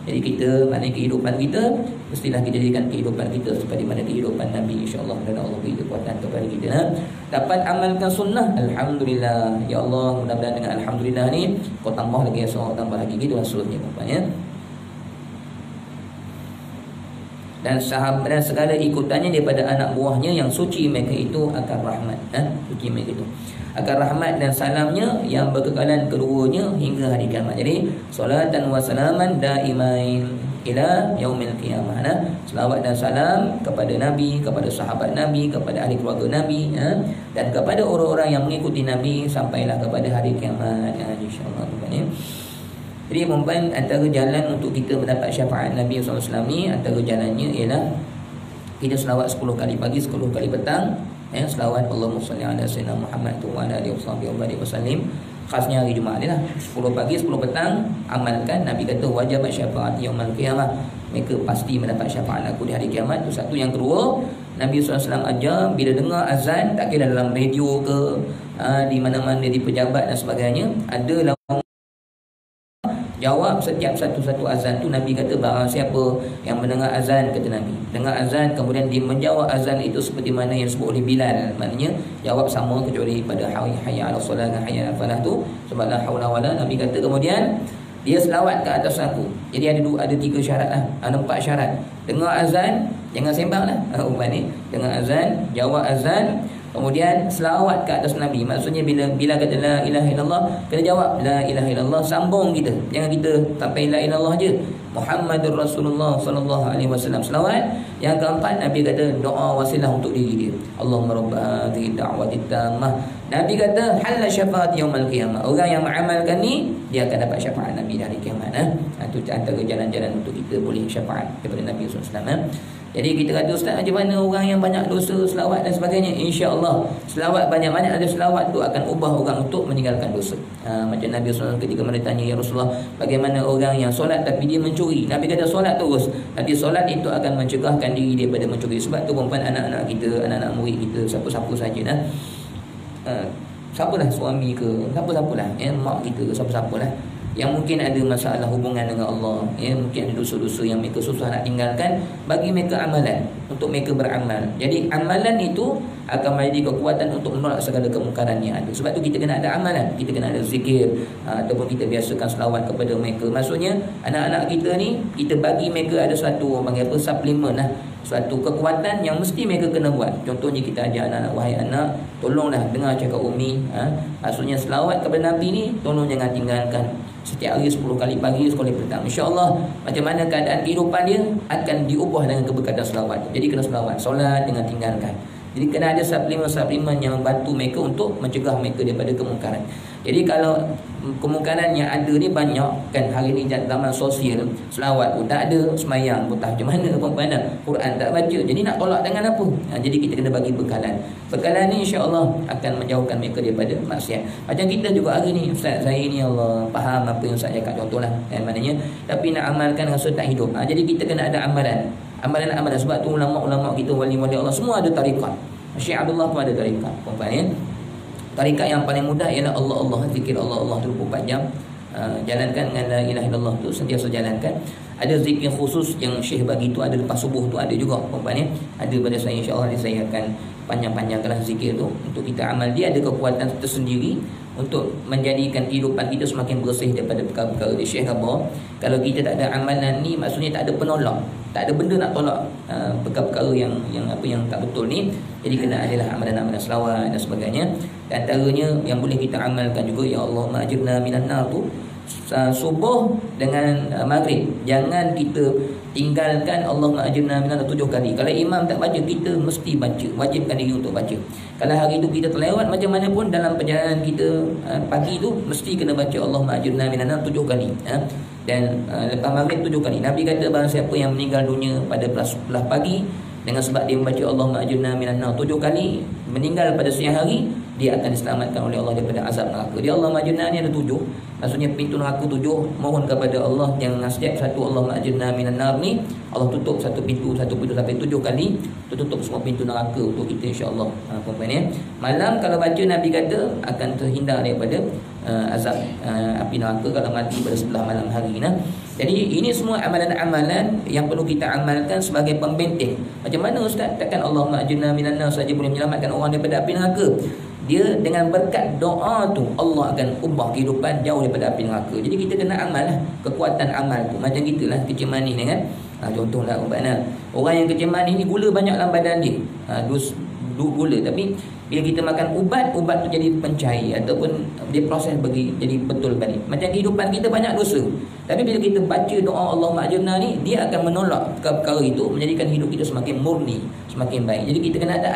Jadi kita, maknanya kehidupan kita mestilah kita jadikan kehidupan kita seperti mana kehidupan Nabi, insya-Allah. Dan Allah beri kekuatan kepada kita dapat amalkan sunnah. Alhamdulillah ya Allah, mudah-mudahan dengan alhamdulillah ni kau tambah lagi, tambah lagi, gitu dan seterusnya. Dan sahabat dan segala ikutannya daripada anak buahnya yang suci, mereka itu akan rahmat. Suci mereka itu akan rahmat dan salamnya yang berkekalan keduanya hingga hari kiamat. Jadi salatan wa salaman daimain ila yaumil qiyamah. Selawat dan salam kepada Nabi, kepada sahabat Nabi, kepada ahli keluarga Nabi, dan kepada orang-orang yang mengikuti Nabi sampailah kepada hari kiamat, insya-Allah. Jadi memang antara jalan untuk kita mendapat syafaat Nabi SAW ni, antara jalannya ialah kita selawat 10 kali pagi, 10 kali petang. Selawat Allahumma salli ala sayyidina Muhammad wa ala alihi wasallam. Khasnya hari Jumaat ni lah, 10 pagi, 10 petang. Amalkan. Nabi kata wajib syafaat yaumil qiyamah, mereka pasti mendapat syafaat aku di hari kiamat. Itu satu. Yang kedua, Nabi SAW ajar bila dengar azan, tak kira dalam radio ke, di mana-mana, di pejabat dan sebagainya, ada jawab setiap satu-satu azan tu. Nabi kata barang siapa yang mendengar azan, kata Nabi, dengar azan kemudian dia menjawab azan itu seperti mana yang disebut oleh Bilal, maknanya jawab sama kecuali pada hayya ala solat dan hayya ala falah tu, sebab la haula wala. Nabi kata kemudian dia selawat ke atas aku. Jadi ada 3 syarat lah, ada 4 syarat. Dengar azan, jangan sembang lah, dengar azan, jawab azan, kemudian selawat ke atas Nabi. Maksudnya bila kata la ilaha illallah, kena jawab la ilaha illallah, sambung kita. Jangan kita sampai la ilallah je. Muhammadur Rasulullah sallallahu alaihi wasallam, selawat. Yang keempat, Nabi kata doa wasilah untuk diri dia. Allahumma rabb hadhihi da'wati tammah. Nabi kata halla syafaat yaumil qiyamah. Orang yang mengamalkan ni, dia akan dapat syafaat Nabi di hari kiamat. Itu antara jalan-jalan untuk kita boleh syafaat daripada Nabi sallallahu alaihi wasallam. Jadi kita kata, ustaz, macam mana orang yang banyak dosa, selawat dan sebagainya? InsyaAllah selawat banyak-banyak ada selawat tu akan ubah orang untuk meninggalkan dosa. Macam Nabi SAW ketika mereka tanya, ya Rasulullah, bagaimana orang yang solat tapi dia mencuri? Nabi kata solat terus. Nanti solat itu akan mencegahkan diri daripada mencuri. Sebab tu perempuan, anak-anak kita, anak-anak murid kita, siapa-siapa saja siapalah, suami ke, siapa-siapalah, mak kita ke, siapa-siapalah yang mungkin ada masalah hubungan dengan Allah, mungkin ada dosa-dosa yang mereka susah nak tinggalkan, bagi mereka amalan untuk mereka beramal. Jadi amalan itu akan menjadi kekuatan untuk menolak segala kemungkaran yang ada. Sebab tu kita kena ada amalan, kita kena ada zikir, ataupun kita biasakan selawat kepada mereka. Maksudnya anak-anak kita ni, kita bagi mereka ada suatu panggil apa, suplemen lah, suatu kekuatan yang mesti mereka kena buat. Contohnya kita ajar anak-anak, wahai anak, tolonglah dengar cakap Umi. Maksudnya selawat kepada Nabi ni, tolong jangan tinggalkan. Setiap hari 10 kali pagi, 10 kali petang. InsyaAllah macam mana keadaan kehidupan dia akan diubah dengan keberkatan selawat. Jadi kena selawat, solat dengan tinggalkan. Jadi kena ada suplemen-suplemen yang membantu mereka untuk mencegah mereka daripada kemungkaran. Jadi kalau kemungkaran yang ada ni banyak kan, hari ni zaman sosial, selawat pun tak ada, semayang pun tak macam mana, Quran tak baca. Jadi nak tolak dengan apa? Jadi kita kena bagi bekalan. Bekalan ni insya-Allah akan menjauhkan mereka daripada maksiat. Macam kita juga hari ni, ustaz saya ni Allah faham apa yang ustaz cakap, contohlah maknanya, tapi nak amalkan rasa tak hidup. Jadi kita kena ada amalan. Amalan. Sebab tu ulama-ulama kita, wali-wali Allah semua ada tarikat. Syekh Abdullah pun ada tarikat. Tarikat yang paling mudah ialah Allah, zikir Allah 24 jam. jalankan dengan la ilaha illallah tu, sentiasa jalankan. Ada zikir khusus yang Syekh bagi tu, ada lepas subuh tu ada juga puan-puan ya. Ada pada saya, insya-Allah saya akan panjang-panjangkanlah zikir tu untuk kita amal. Dia ada kekuatan tersendiri untuk menjadikan kehidupan kita semakin bersih daripada perkara-perkara. Dia Syekh kata, kalau kita tak ada amalan ni, maksudnya tak ada penolong, tak ada benda nak tolak perkara-perkara yang tak betul ni. Jadi kena adalah amalan-amalan selawat dan sebagainya. Dan antaranya yang boleh kita amalkan juga, ya Allah ma'ajirna minan nar tu, subuh dengan maghrib jangan kita tinggalkan Allahumma ajirna minan 7 kali. Kalau imam tak baca, kita mesti baca, wajibkan diri untuk baca. Kalau hari itu kita terlewat macam mana pun, dalam perjalanan kita pagi tu mesti kena baca Allahumma ajirna minan 7 kali dan lepas maghrib 7 kali. Nabi kata barang siapa yang meninggal dunia pada belah pagi dengan sebab dia membaca Allahumma ajirna minan 7 kali, meninggal pada siang hari, dia akan diselamatkan oleh Allah daripada azab neraka. Dia Allahumma ajirna ni ada 7. Maksudnya pintu neraka 7. Mohon kepada Allah yang setiap satu Allahumma ajirna minan nar ni, Allah tutup satu pintu sampai 7 kali. Tutup semua pintu neraka untuk kita, insya-Allah. Puan-puan ya. Malam kalau baca, Nabi kata akan terhindar daripada azab api neraka kalau mati pada sebelah malam hari. Jadi ini semua amalan-amalan yang perlu kita amalkan sebagai pembenteng. Macam mana ustaz? Takkan Allahumma ajirna minan nar saja boleh menyelamatkan orang daripada api neraka? Dia dengan berkat doa tu, Allah akan ubah kehidupan jauh daripada api neraka. Jadi kita kena amal lah, kekuatan amal tu. Macam gitulah kecil manis ni kan. Contohlah orang yang kecil manis ni gula banyak dalam badan dia. Gula, tapi bila kita makan ubat tu jadi pencair ataupun dia proses bagi jadi betul balik. Macam kehidupan kita banyak dosa, tapi bila kita baca doa Allahumma ajirna ni, dia akan menolak perkara itu, menjadikan hidup kita semakin murni, semakin baik. Jadi kita kena ada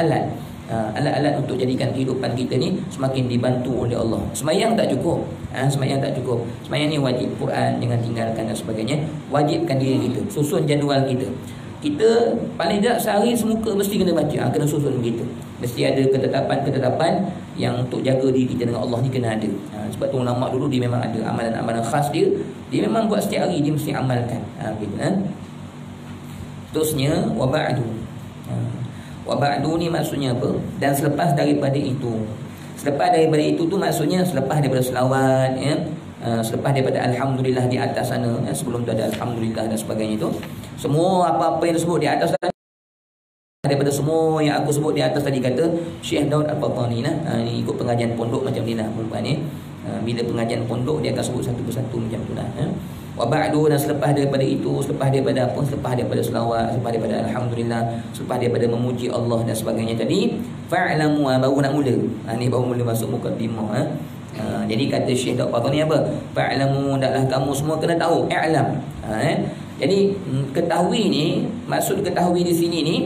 alat-alat untuk jadikan kehidupan kita ni semakin dibantu oleh Allah. Semayang tak cukup. Semayang ni wajib. Quran jangan tinggalkan dan sebagainya. Wajibkan diri kita, susun jadual kita. Kita paling tidak sehari semuka mesti kena baca. Kena susun begitu. Mesti ada ketetapan yang untuk jaga diri kita dengan Allah ni kena ada. Sebab tu ulama dulu dia memang ada amalan-amalan khas dia. Dia memang buat setiap hari, dia mesti amalkan. Gitu kan. Terusnya wa ba'du ni maksudnya apa? Dan selepas daripada itu. Selepas daripada itu tu maksudnya selepas daripada selawat ya. Selepas daripada alhamdulillah di atas sana ya, sebelum tu ada alhamdulillah dan sebagainya itu. Semua apa-apa yang disebut di atas sana, daripada semua yang aku sebut di atas tadi, kata Syekh Daud Al-Battani ni ikut pengajian pondok macam ni lah perempuan ni. Bila pengajian pondok dia akan sebut satu persatu macam tu lah. Wa ba'du, dan selepas daripada itu, selepas daripada apa? Selepas daripada selawat, selepas daripada alhamdulillah, selepas daripada memuji Allah dan sebagainya tadi, fa'lamu, baru nak mula. Ni baru mula masuk mukadimah. Jadi kata Syekh Daud Al-Battani apa? Fa'lamu, hendaklah kamu semua kena tahu. I'lam. Jadi ketahui ni, maksud ketahui di sini ni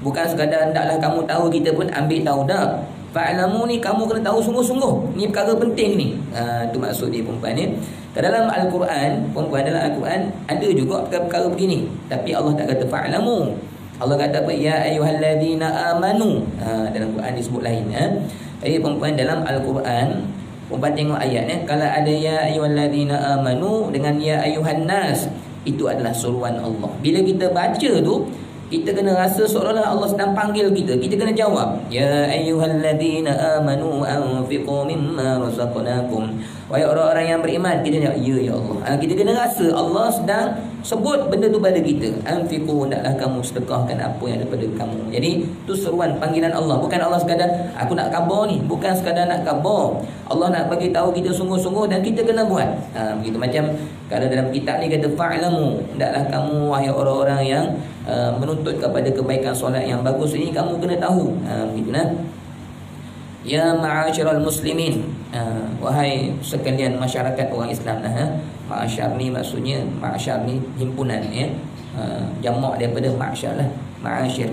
bukan sekadar hendaklah kamu tahu, kita pun ambil tahu dah. Fa'lamu ni kamu kena tahu sungguh-sungguh. Ni perkara penting ni. Itu maksud dia perempuan ni. Dalam Al-Quran, perempuan, dalam Al-Quran ada juga perkara-perkara begini, tapi Allah tak kata fa'lamu. Allah kata apa? Ya ayyuhalladzina amanu. Dalam Quran disebut lain. Jadi perempuan, dalam Al-Quran, perempuan tengok ayat ni, kalau ada ya ayyuhalladzina amanu dengan ya ayyuhan nas, itu adalah suruhan Allah. Bila kita baca tu, kita kena rasa seolah-olah Allah sedang panggil kita. Kita kena jawab, ya ayyuhalladzina amanu anfiqu mimma razaqnakum. Wahai orang-orang yang beriman, kita jawab, ya Allah. Kita kena rasa Allah sedang sebut benda tu pada kita. Anfiqu, hendaklah kamu sedekahkan apa yang daripada kamu. Jadi tu seruan panggilan Allah. Bukan Allah sekadar aku nak khabar ni, bukan sekadar nak khabar. Allah nak bagi tahu kita sungguh-sungguh dan kita kena buat. Begitu macam kalau dalam kitab ni kata fa'lamu, hendaklah kamu wahai orang-orang yang menuntut kepada kebaikan solat yang bagus ini, kamu kena tahu. Begitu nah. Ya ma'asyiral muslimin, wahai sekalian masyarakat orang Islam. Ma'asyar ni maksudnya, ma'asyar ni himpunan ya. Jamak daripada ma'asyar lah, ma'asyir.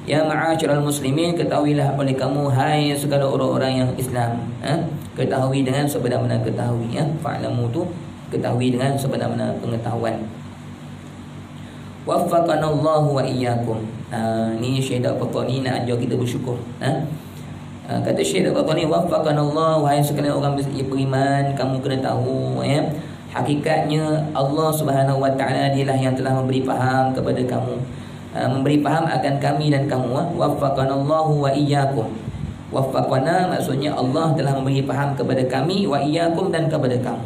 Ya ma'asyiral muslimin, ketahuilah oleh kamu hai segala orang-orang yang Islam. Ketahui dengan sebenar-benar ketahui ya. Fa'lamu tu ketahui dengan sebenar-benar pengetahuan. Waffaqanallahu wa iyyakum. Ni Syekh Daud Al-Battani nak ajar kita bersyukur. Kata Syekh Daud Al-Battani, waffaqanallahu, wahai sekalian orang beriman, kamu kena tahu ya, hakikatnya Allah Subhanahu wa taala dialah yang telah memberi faham kepada kamu, memberi faham akan kami dan kamu. Waffaqanallahu wa iyyakum. Waffaqana maksudnya Allah telah memberi faham kepada kami, wa iyyakum dan kepada kamu.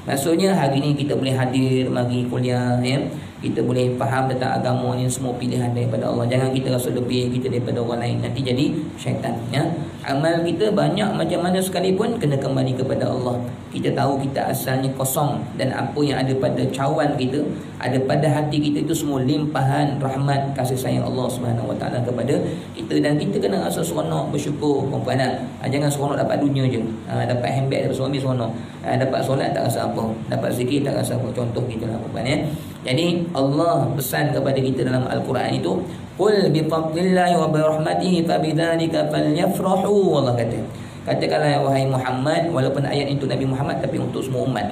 Maksudnya hari ni kita boleh hadir mari kuliah ya. Kita boleh faham tentang agama ni semua pilihan daripada Allah. Jangan kita rasa lebih kita daripada orang lain, nanti jadi syaitan ya. Amal kita banyak macam mana sekalipun kena kembali kepada Allah. Kita tahu kita asalnya kosong, dan apa yang ada pada cawan kita, ada pada hati kita itu semua limpahan rahmat kasih sayang Allah Subhanahu Wa Taala kepada kita, dan kita kena rasa seronok bersyukur perempuan. Jangan seronok dapat dunia je. Dapat handbag daripada suami seronok. Dapat solat tak rasa apa, dapat zikir tak rasa apa. Contoh gitulah perempuan ya. Jadi Allah pesan kepada kita dalam Al-Quran itu, qul bi fadlillahi wa bi rahmatihi fa bidzalika falyafrahu. Allah kata, katakanlah wahai Muhammad, walaupun ayat itu Nabi Muhammad tapi untuk semua umat,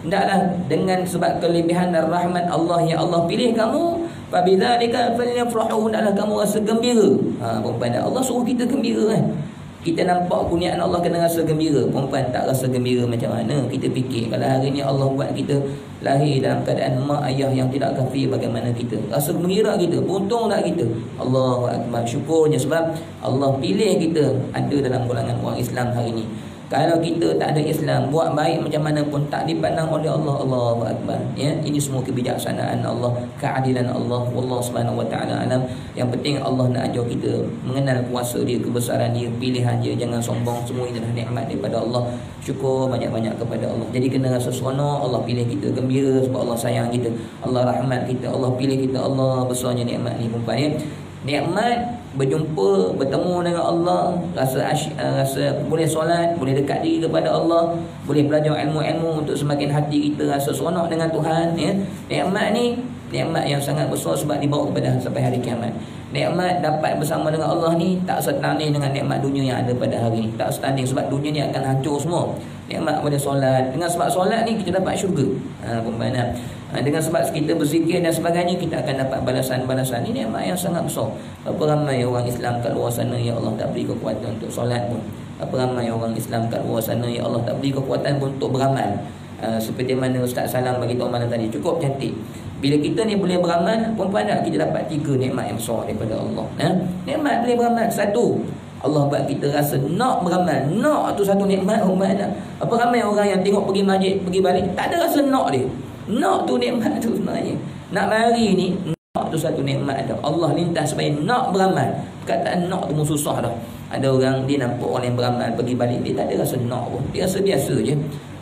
hendaklah dengan sebab kelebihan dan rahmat Allah yang Allah pilih kamu, fa bidzalika falyafrahu, hendaklah kamu rasa gembira. Perempuan, Allah suruh kita gembira kan. Kita nampak kurniaan Allah kena rasa gembira. Perempuan tak rasa gembira macam mana? Kita fikir kalau hari ni Allah buat kita lahir dalam keadaan mak ayah yang tidak kafir, bagaimana kita? Rasa gembira kita, beruntung tak kita? Allahu Akbar, syukurnya sebab Allah pilih kita ada dalam golongan orang Islam hari ni. Kalau kita tak ada Islam, buat baik macam mana pun tak dipandang oleh Allah. Allahu Akbar ya. Ini semua kebijaksanaan Allah, keadilan Allah. Wallahu Subhanahu Wa Taala alam. Yang penting Allah nak ajar kita mengenal kuasa dia, kebesaran dia, pilihan dia. Jangan sombong, semua ini adalah nikmat daripada Allah. Syukur banyak-banyak kepada Allah. Jadi kena rasa seronok, Allah pilih kita, gembira sebab Allah sayang kita, Allah rahmat kita, Allah pilih kita. Allah besarnya nikmat ni perempuan ya. Nikmat berjumpa, bertemu dengan Allah, rasa boleh solat, boleh dekat diri kepada Allah, boleh belajar ilmu-ilmu untuk semakin hati kita rasa seronok dengan Tuhan ya. Nikmat ni nikmat yang sangat besar sebab dibawa kepada sampai hari kiamat. Nikmat dapat bersama dengan Allah ni tak setanding dengan nikmat dunia yang ada pada hari ni. Tak setanding sebab dunia ni akan hancur semua. Nikmat pada solat, dengan sebab solat ni kita dapat syurga. Pembahanan. Dengan sebab kita berzikir dan sebagainya, kita akan dapat balasan-balasan. Ini nikmat yang sangat besar. Berapa ramai orang Islam kat luar sana ya Allah tak beri kekuatan untuk solat pun. Berapa ramai orang Islam kat luar sana ya Allah tak beri kekuatan pun untuk beramal. Seperti mana Ustaz Salam bagi tahu malam tadi, cukup cantik. Bila kita ni boleh beramal, perempuan tak, kita dapat 3 nikmat yang besar daripada Allah. Nikmat boleh beramal. Satu, Allah buat kita rasa nak beramal. Nak tu satu nikmat. Apa ramai orang yang tengok pergi masjid, pergi balik, tak ada rasa nak dia. Nak tu nikmat tu sebenarnya. Nak lari ni, nak tu satu nikmat dah. Allah lintas supaya nak beramal. Perkataan nak tu pun susah dah. Ada orang dia nampak orang yang beramal pergi balik, dia tak ada rasa nak pun. Dia rasa biasa je.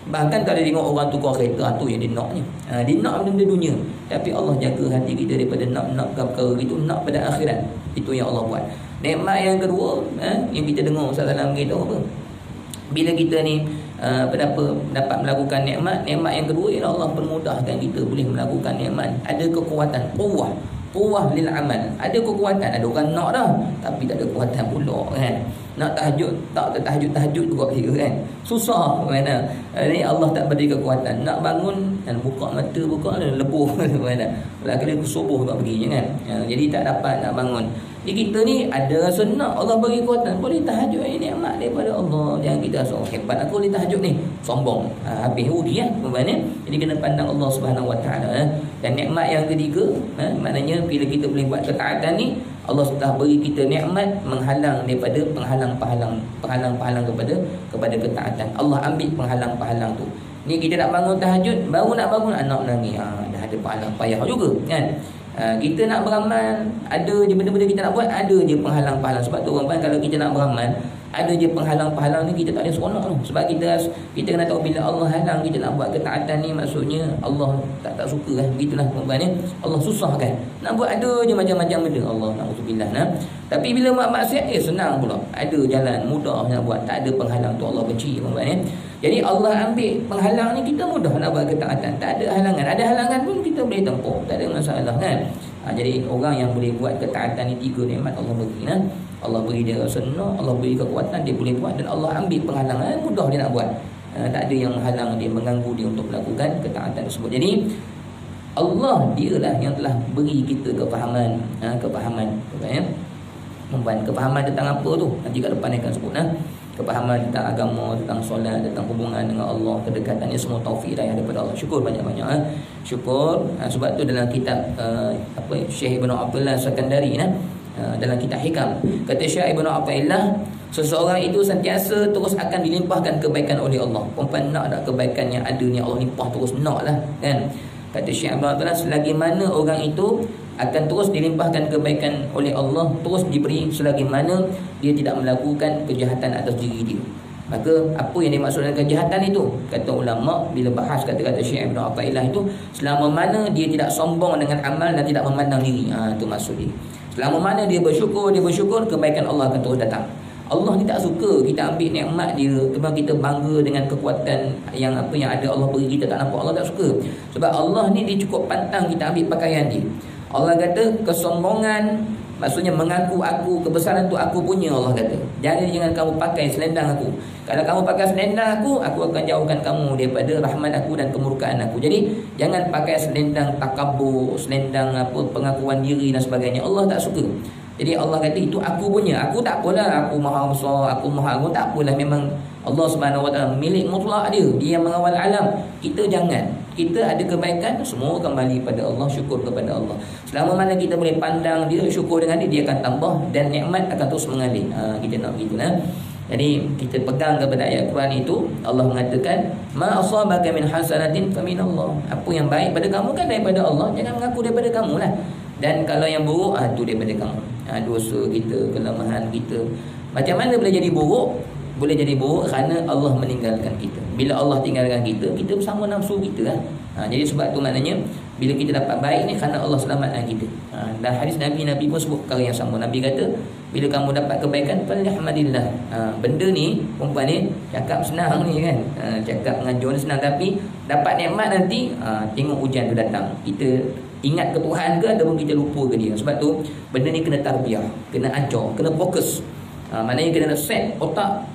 Bahkan kalau dia tengok orang tukar kereta, tu yang dia naknya. Dia nak benda dunia. Tapi Allah jaga hati kita daripada nak perkara itu, nak pada akhirat. Itu yang Allah buat. Nikmat yang kedua, yang kita dengar Ustaz Salam beritahu apa? Bila kita ni dapat melakukan nikmat yang kedua ialah Allah permudahkan kita boleh melakukan nikmat. Ada kekuatan, quwwah lil amal. Ada kekuatan, ada orang nak dah tapi tak ada kekuatan pula kan. Nak tahajud, tak tahajud juga dia kan. Susah mana. Ni Allah tak beri kekuatan. Nak bangun dan buka mata, lebuh mana. Lagi subuh tak pergi kan. Jadi tak dapat nak bangun. Di kita ni ada rasa nak, Allah bagi kekuatan, boleh tahajud. Ini nikmat daripada Allah. Jangan kita rasa hebat aku boleh tahajud ni, sombong. Habis rugi kan perempuan. Jadi kena pandang Allah Subhanahu Wa Taala. Dan nikmat yang ketiga, maknanya bila kita boleh buat ketaatan ni, Allah sudah beri kita nikmat menghalang daripada penghalang-penghalang kepada ketaatan. Allah ambil penghalang-penghalang tu. Ni kita nak bangun tahajud, baru nak bangun anak menangis. Dah ada penghalang, payah juga kan. Kita nak beramal, ada je benda-benda kita nak buat, ada je penghalang-penghalang. Sebab tu orang kalau kita nak beramal, ada je penghalang-penghalang ni, kita tak ada seronok tu. Sebab kita kena tahu bila Allah halang kita nak buat ketaatan ni, maksudnya Allah tak suka kan. Begitulah perempuan ni. Allah susahkan. Nak buat ada je macam-macam benda. Allah na'udzubillah. Tapi bila buat maksiat, senang pula. Ada jalan mudah nak buat, tak ada penghalang tu. Allah benci perempuan ni. Jadi Allah ambil penghalang ni, kita mudah nak buat ketaatan. Tak ada halangan. Ada halangan pun kita boleh tempuh. Tak ada masalah kan. Jadi orang yang boleh buat ketaatan ni, 3 nikmat Allah beri. Allah beri dia rasa nak, Allah beri kekuatan, dia boleh buat. Dan Allah ambil penghalangan, mudah dia nak buat. Tak ada yang menghalang dia, mengganggu dia untuk melakukan ketaatan tersebut. Jadi Allah dialah yang telah beri kita kefahaman. Kefahaman tentang apa tu, nanti kat depan akan sebut. Kefahaman tentang agama, tentang solat, tentang hubungan dengan Allah, kedekatannya, semua taufik hidayah daripada Allah. Syukur banyak-banyak. Syukur. Sebab tu dalam kitab Syekh Ibn Abdullah Sakandari, dalam kitab Hikam, kata Syekh Ibn Abdullah, Seseorang itu sentiasa terus akan dilimpahkan kebaikan oleh Allah. Perempuan nak tak kebaikan yang ada ni Allah limpah terus, nak lah kan. Kata Syekh Abdul Ta'ala, selagi mana orang itu akan terus dilimpahkan kebaikan oleh Allah, terus diberi, selagi mana dia tidak melakukan kejahatan atas diri dia. Maka apa yang dimaksud dengan kejahatan itu? Kata ulama, bila bahas kata-kata Syekh Ibn Athaillah itu, selama mana dia tidak sombong dengan amal dan tidak memandang diri. Itu maksud dia. Selama mana dia bersyukur, kebaikan Allah akan terus datang. Allah ni tak suka kita ambil nikmat dia, kemudian kita bangga dengan kekuatan yang apa yang ada Allah beri kita tak nampak. Allah tak suka. Sebab Allah ni dia cukup pantang kita ambil pakaian dia. Allah kata kesombongan, maksudnya mengaku aku, kebesaran tu aku punya. Allah kata jangan kamu pakai selendang aku. Kalau kamu pakai selendang aku akan jauhkan kamu daripada rahmat aku dan kemurkaan aku. Jadi jangan pakai selendang takabur, selendang apa pengakuan diri dan sebagainya. Allah tak suka. Jadi Allah kata itu aku punya. Aku tak apalah, aku maha besar, aku maha agung, tak apalah. Memang Allah Subhanahu Wa Taala milik mutlak dia. Dia yang mengawal alam. Kita jangan. Kita ada kebaikan, semua kembali pada Allah, syukur kepada Allah. Selama mana kita boleh pandang dia, syukur dengan dia, dia akan tambah dan nikmat akan terus mengalir. Kita nak begitulah. Jadi kita pegang kepada ayat Quran itu. Allah mengatakan ma asabaka min hasanatin faminallah. Apa yang baik pada kamu kan daripada Allah. Jangan mengaku daripada kamu lah. Dan kalau yang buruk itu daripada kamu. Dosa kita, kelemahan kita. Macam mana boleh jadi buruk? Boleh jadi buruk kerana Allah meninggalkan kita. Bila Allah tinggalkan kita, kita bersama nafsu kita lah. Jadi sebab tu maknanya bila kita dapat baik ni kerana Allah selamatkan kita. Dan hadis Nabi pun sebut perkara yang sama. Nabi kata bila kamu dapat kebaikan, falhamdulillah. Benda ni, perempuan ni cakap senang ni kan. Cakap mengajar ni senang, tapi dapat nikmat nanti tengok hujan tu datang. Kita ingat ke Tuhan ke ataupun kita lupa ke dia. Sebab tu benda ni kena tarbiyah, kena ajar, kena fokus. Maknanya kena set otak,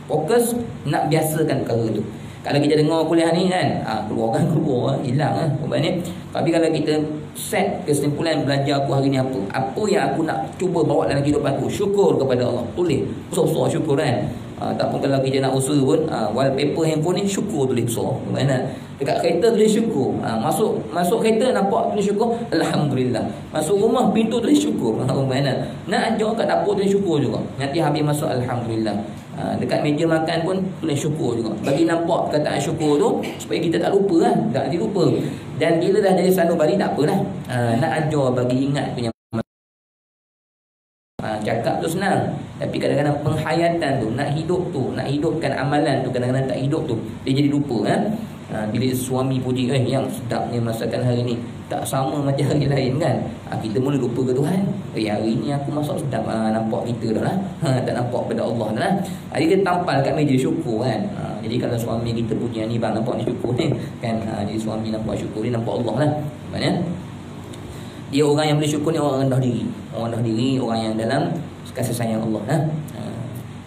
fokus nak biasakan perkara tu. Kalau kita dengar kuliah ni kan, keluar, hilang kan ubat ni. Tapi kalau kita set kesimpulan belajar aku hari ni apa yang aku nak cuba bawa dalam kehidupan aku, syukur kepada Allah. Tulis besar-besar syukur kan. Tak pun kalau kita nak usaha pun, wallpaper handphone ni syukur tulis besar. Mana dekat kereta tulis syukur. Masuk kereta nampak tulis syukur, alhamdulillah. Masuk rumah pintu tulis syukur. Mana nak ajar kat dapur tulis syukur juga. Nanti habis masuk alhamdulillah. Dekat meja makan pun tulis syukur juga. Bagi nampak perkataan syukur tu supaya kita tak lupa lah, tak nanti lupa. Dan bila dah jadi sanubari tak apalah. Nak ajar bagi ingat punya. Cakap tu senang, tapi kadang-kadang penghayatan tu, nak hidupkan amalan tu, kadang-kadang tak hidup tu, dia jadi lupa. Bila suami puji, yang sedapnya masakan hari ni tak sama macam hari lain kan, kita mula lupa ke Tuhan. Hari ni aku masak sedap, nampak kita dah lah, tak nampak pada Allah dah lah. Jadi kita tampal kat meja syukur kan. Jadi kalau suami kita puji ni, bang nampak ni syukur ni kan. Jadi suami nampak syukur ni, nampak Allah lah. Maknanya dia orang yang boleh syukur ni orang rendah diri. Orang yang dalam kasih sayang Allah.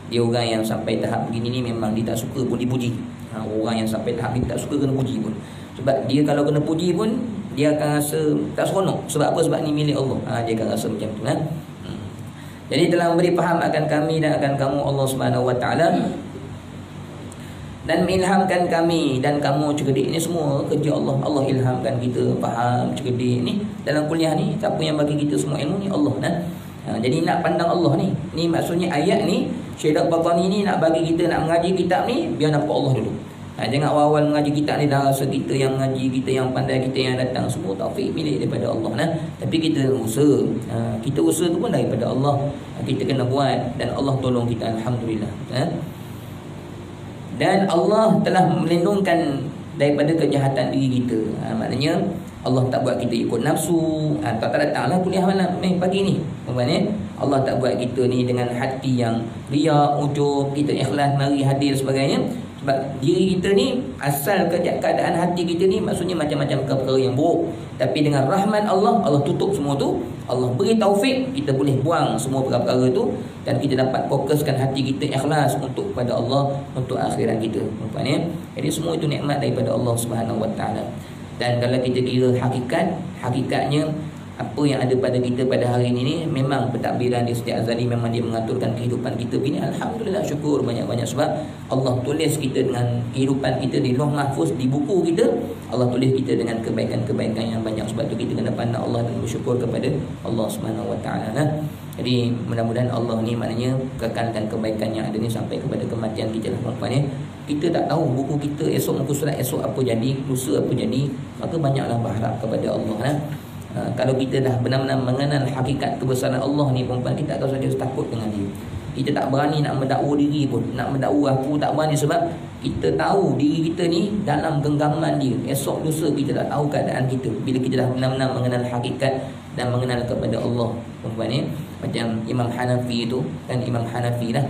Dia orang yang sampai tahap begini ni memang dia tak suka pun dipuji. Orang yang sampai tahap ni tak suka kena puji pun. Sebab dia kalau kena puji pun dia akan rasa tak seronok. Sebab apa? Sebab ni milik Allah. Dia akan rasa macam tu. Jadi telah memberi faham akan kami dan akan kamu Allah Subhanahu Wa Taala, dan mengilhamkan kami dan kamu cerdik. Ini semua kerja Allah. Allah ilhamkan kita faham, cerdik ni dalam kuliah ni. Siapa yang bagi kita semua ilmu ni? Allah. Jadi nak pandang Allah ni. Ni maksudnya ayat ni, Syekh Al-Batani ni nak bagi kita nak mengaji kitab ni biar nampak Allah dulu. Jangan awal-awal mengaji kitab ni dah rasa kita yang mengaji, kita yang pandai, kita yang datang. Semua taufik milik daripada Allah. Tapi kita usaha. Kita usaha tu pun daripada Allah. Kita kena buat dan Allah tolong kita, alhamdulillah. Dan Allah telah melindungkan daripada kejahatan diri kita. Maknanya Allah tak buat kita ikut nafsu. Tak datanglah kuliah malam pagi ni. Maksudnya Allah tak buat kita ni dengan hati yang riak, ujub, kita ikhlas mari hadir sebagainya. Sebab diri kita ni, asal keadaan hati kita ni maksudnya macam-macam perkara yang buruk. Tapi dengan rahmat Allah, Allah tutup semua tu. Allah beri taufik, kita boleh buang semua perkara-perkara tu, dan kita dapat fokuskan hati kita ikhlas untuk pada Allah, untuk akhirat kita. Maksudnya jadi semua itu nikmat daripada Allah Subhanahu Wa Taala. Dan kalau kita kira hakikatnya apa yang ada pada kita pada hari ini memang pentadbiran dia setiap azali, memang dia mengaturkan kehidupan kita begini. Alhamdulillah, syukur banyak-banyak sebab Allah tulis kita dengan kehidupan kita di Lauh Mahfuz, di buku kita. Allah tulis kita dengan kebaikan-kebaikan yang banyak. Sebab tu kita kena pandang Allah dan bersyukur kepada Allah Subhanahu Wa Taala. Jadi mudah-mudahan Allah ni maknanya kekalkan kebaikan yang ada ni sampai kepada kematian kita lah perempuan ya. Kita tak tahu buku kita esok muka surat esok apa jadi, lusa apa jadi, maka banyaklah berharap kepada Allah kan. Kalau kita dah benar-benar mengenal hakikat kebesaran Allah ni perempuan, kita akan saja takut dengan dia. Kita tak berani nak mendakwa diri pun. Nak mendakwa aku tak berani sebab kita tahu diri kita ni dalam genggaman dia. Esok lusa kita tak tahu keadaan kita. Bila kita dah benar-benar mengenal hakikat dan mengenal kepada Allah perempuan ni. Macam Imam Hanafi tu kan, Imam Hanafi lah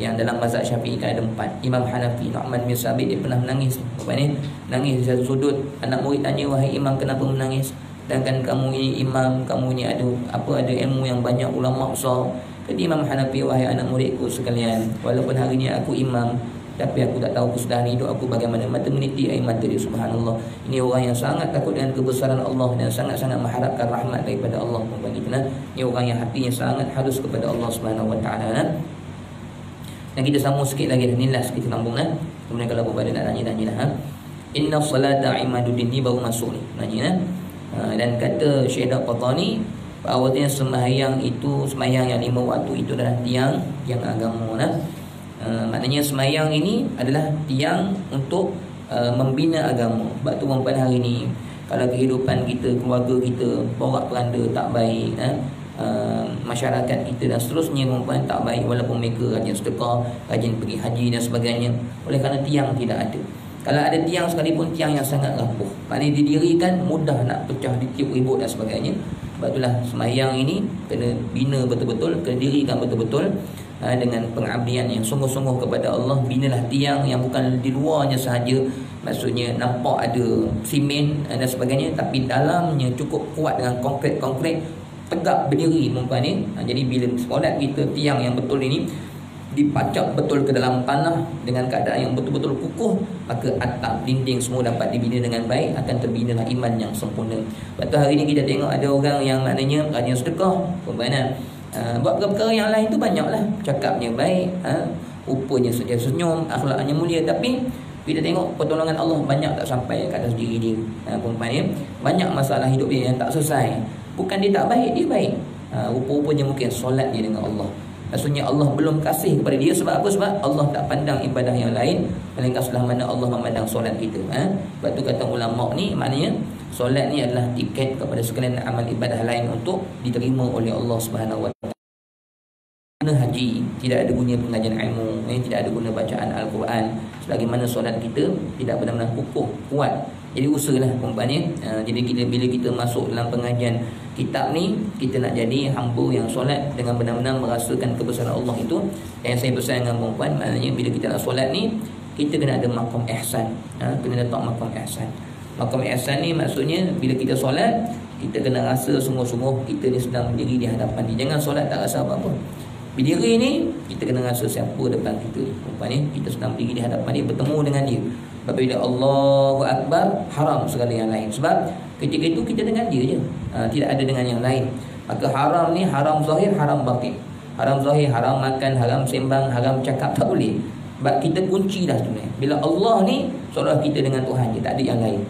yang dalam mazhab Syafi'i kan ada 4. Imam Hanafi, Nu'man bin Sabit, dia pernah menangis perempuan ni. Nangis di satu sudut. Anak murid tanya, wahai imam kenapa menangis? Sedangkan kamu ini imam, kamu ni ada ilmu yang banyak, ulama besar. Jadi Imam Hanafi, wahai anak muridku sekalian, walaupun hari ni aku imam, tapi aku tak tahu kesudahan hidup aku bagaimana. Mata meniti air mata dia, subhanallah. Ini orang yang sangat takut dengan kebesaran Allah dan sangat-sangat mengharapkan rahmat daripada Allah. Ini orang yang hatinya sangat halus kepada Allah Subhanahu Wa Taala. Dan kita sambung sikit lagi, ni last kita sambung lah. Kemudian kalau berpada nak tanya-tanya lah. Inna salata imaduddin, ni baru masuk ni nanya dan kata Syekh Qatani, bahawasanya sembahyang yang 5 waktu itu adalah tiang agama lah. Maknanya sembahyang ini adalah tiang untuk membina agama. Sebab tu perempuan hari ni kalau kehidupan kita, keluarga kita porak-poranda tak baik, masyarakat kita dan seterusnya perempuan tak baik, walaupun mereka rajin sedekah, rajin pergi haji dan sebagainya, oleh kerana tiang tidak ada. Kalau ada tiang sekalipun, tiang yang sangat rapuh, maknanya didirikan mudah nak pecah, ditiup ribut dan sebagainya. Sebab itulah sembahyang ini kena bina betul-betul, kena dirikan betul-betul dengan pengabdian yang sungguh-sungguh kepada Allah. Binalah tiang yang bukan di luarnya sahaja, maksudnya nampak ada simen dan sebagainya, tapi dalamnya cukup kuat dengan konkret, tegak berdiri perempuan ni. Jadi bila solat kita, tiang yang betul ini dipacak betul ke dalam tanah dengan keadaan yang betul-betul kukuh, maka atap, dinding semua dapat dibina dengan baik, akan terbinalah iman yang sempurna. Sebab tu hari ni kita tengok ada orang yang maknanya rajin sedekah perempuan, buat perkara yang lain tu banyaklah, cakapnya baik, rupanya senyum, akhlaknya mulia, tapi kita tengok pertolongan Allah banyak tak sampai ke atas diri dia. Perempuan ni banyak masalah hidup dia yang tak selesai. Bukan dia tak baik, dia baik. Rupa-rupanya mungkin solat dia dengan Allah. Maksudnya Allah belum kasih kepada dia. Sebab apa? Sebab Allah tak pandang ibadah yang lain, melainkan sebelah mana Allah memandang solat kita. Sebab tu kata ulama ni, maknanya solat ni adalah tiket kepada sekalian amal ibadah lain untuk diterima oleh Allah Subhanahu Wa Taala. Haji tidak ada guna pengajian ilmu, tidak ada guna bacaan Al-Quran selagi mana solat kita tidak benar-benar kukuh, kuat. Jadi usahalah perempuan ni. Jadi bila kita masuk dalam pengajian kitab ni, kita nak jadi hamba yang solat dengan benar-benar merasakan kebesaran Allah itu. Yang saya pesan dengan perempuan, maknanya bila kita nak solat ni, kita kena ada maqam ihsan. Kena letak maqam ihsan. Maqam ihsan ni maksudnya bila kita solat, kita kena rasa sungguh-sungguh kita ni sedang berdiri di hadapan dia. Jangan solat tak rasa apa-apa. Berdiri ni, kita kena rasa siapa depan kita ni. Perempuan ni, kita sedang berdiri di hadapan dia, bertemu dengan dia. Apabila Allahu Akbar, haram segala yang lain. Sebab ketika itu kita dengan dia je, tidak ada dengan yang lain. Maka haram ni, haram zahir, haram batin. Haram zahir, haram makan, haram sembang, haram cakap, tak boleh. Sebab kita kunci dah sebenarnya. Bila Allah ni, seolah kita dengan Tuhan je, tak ada yang lain.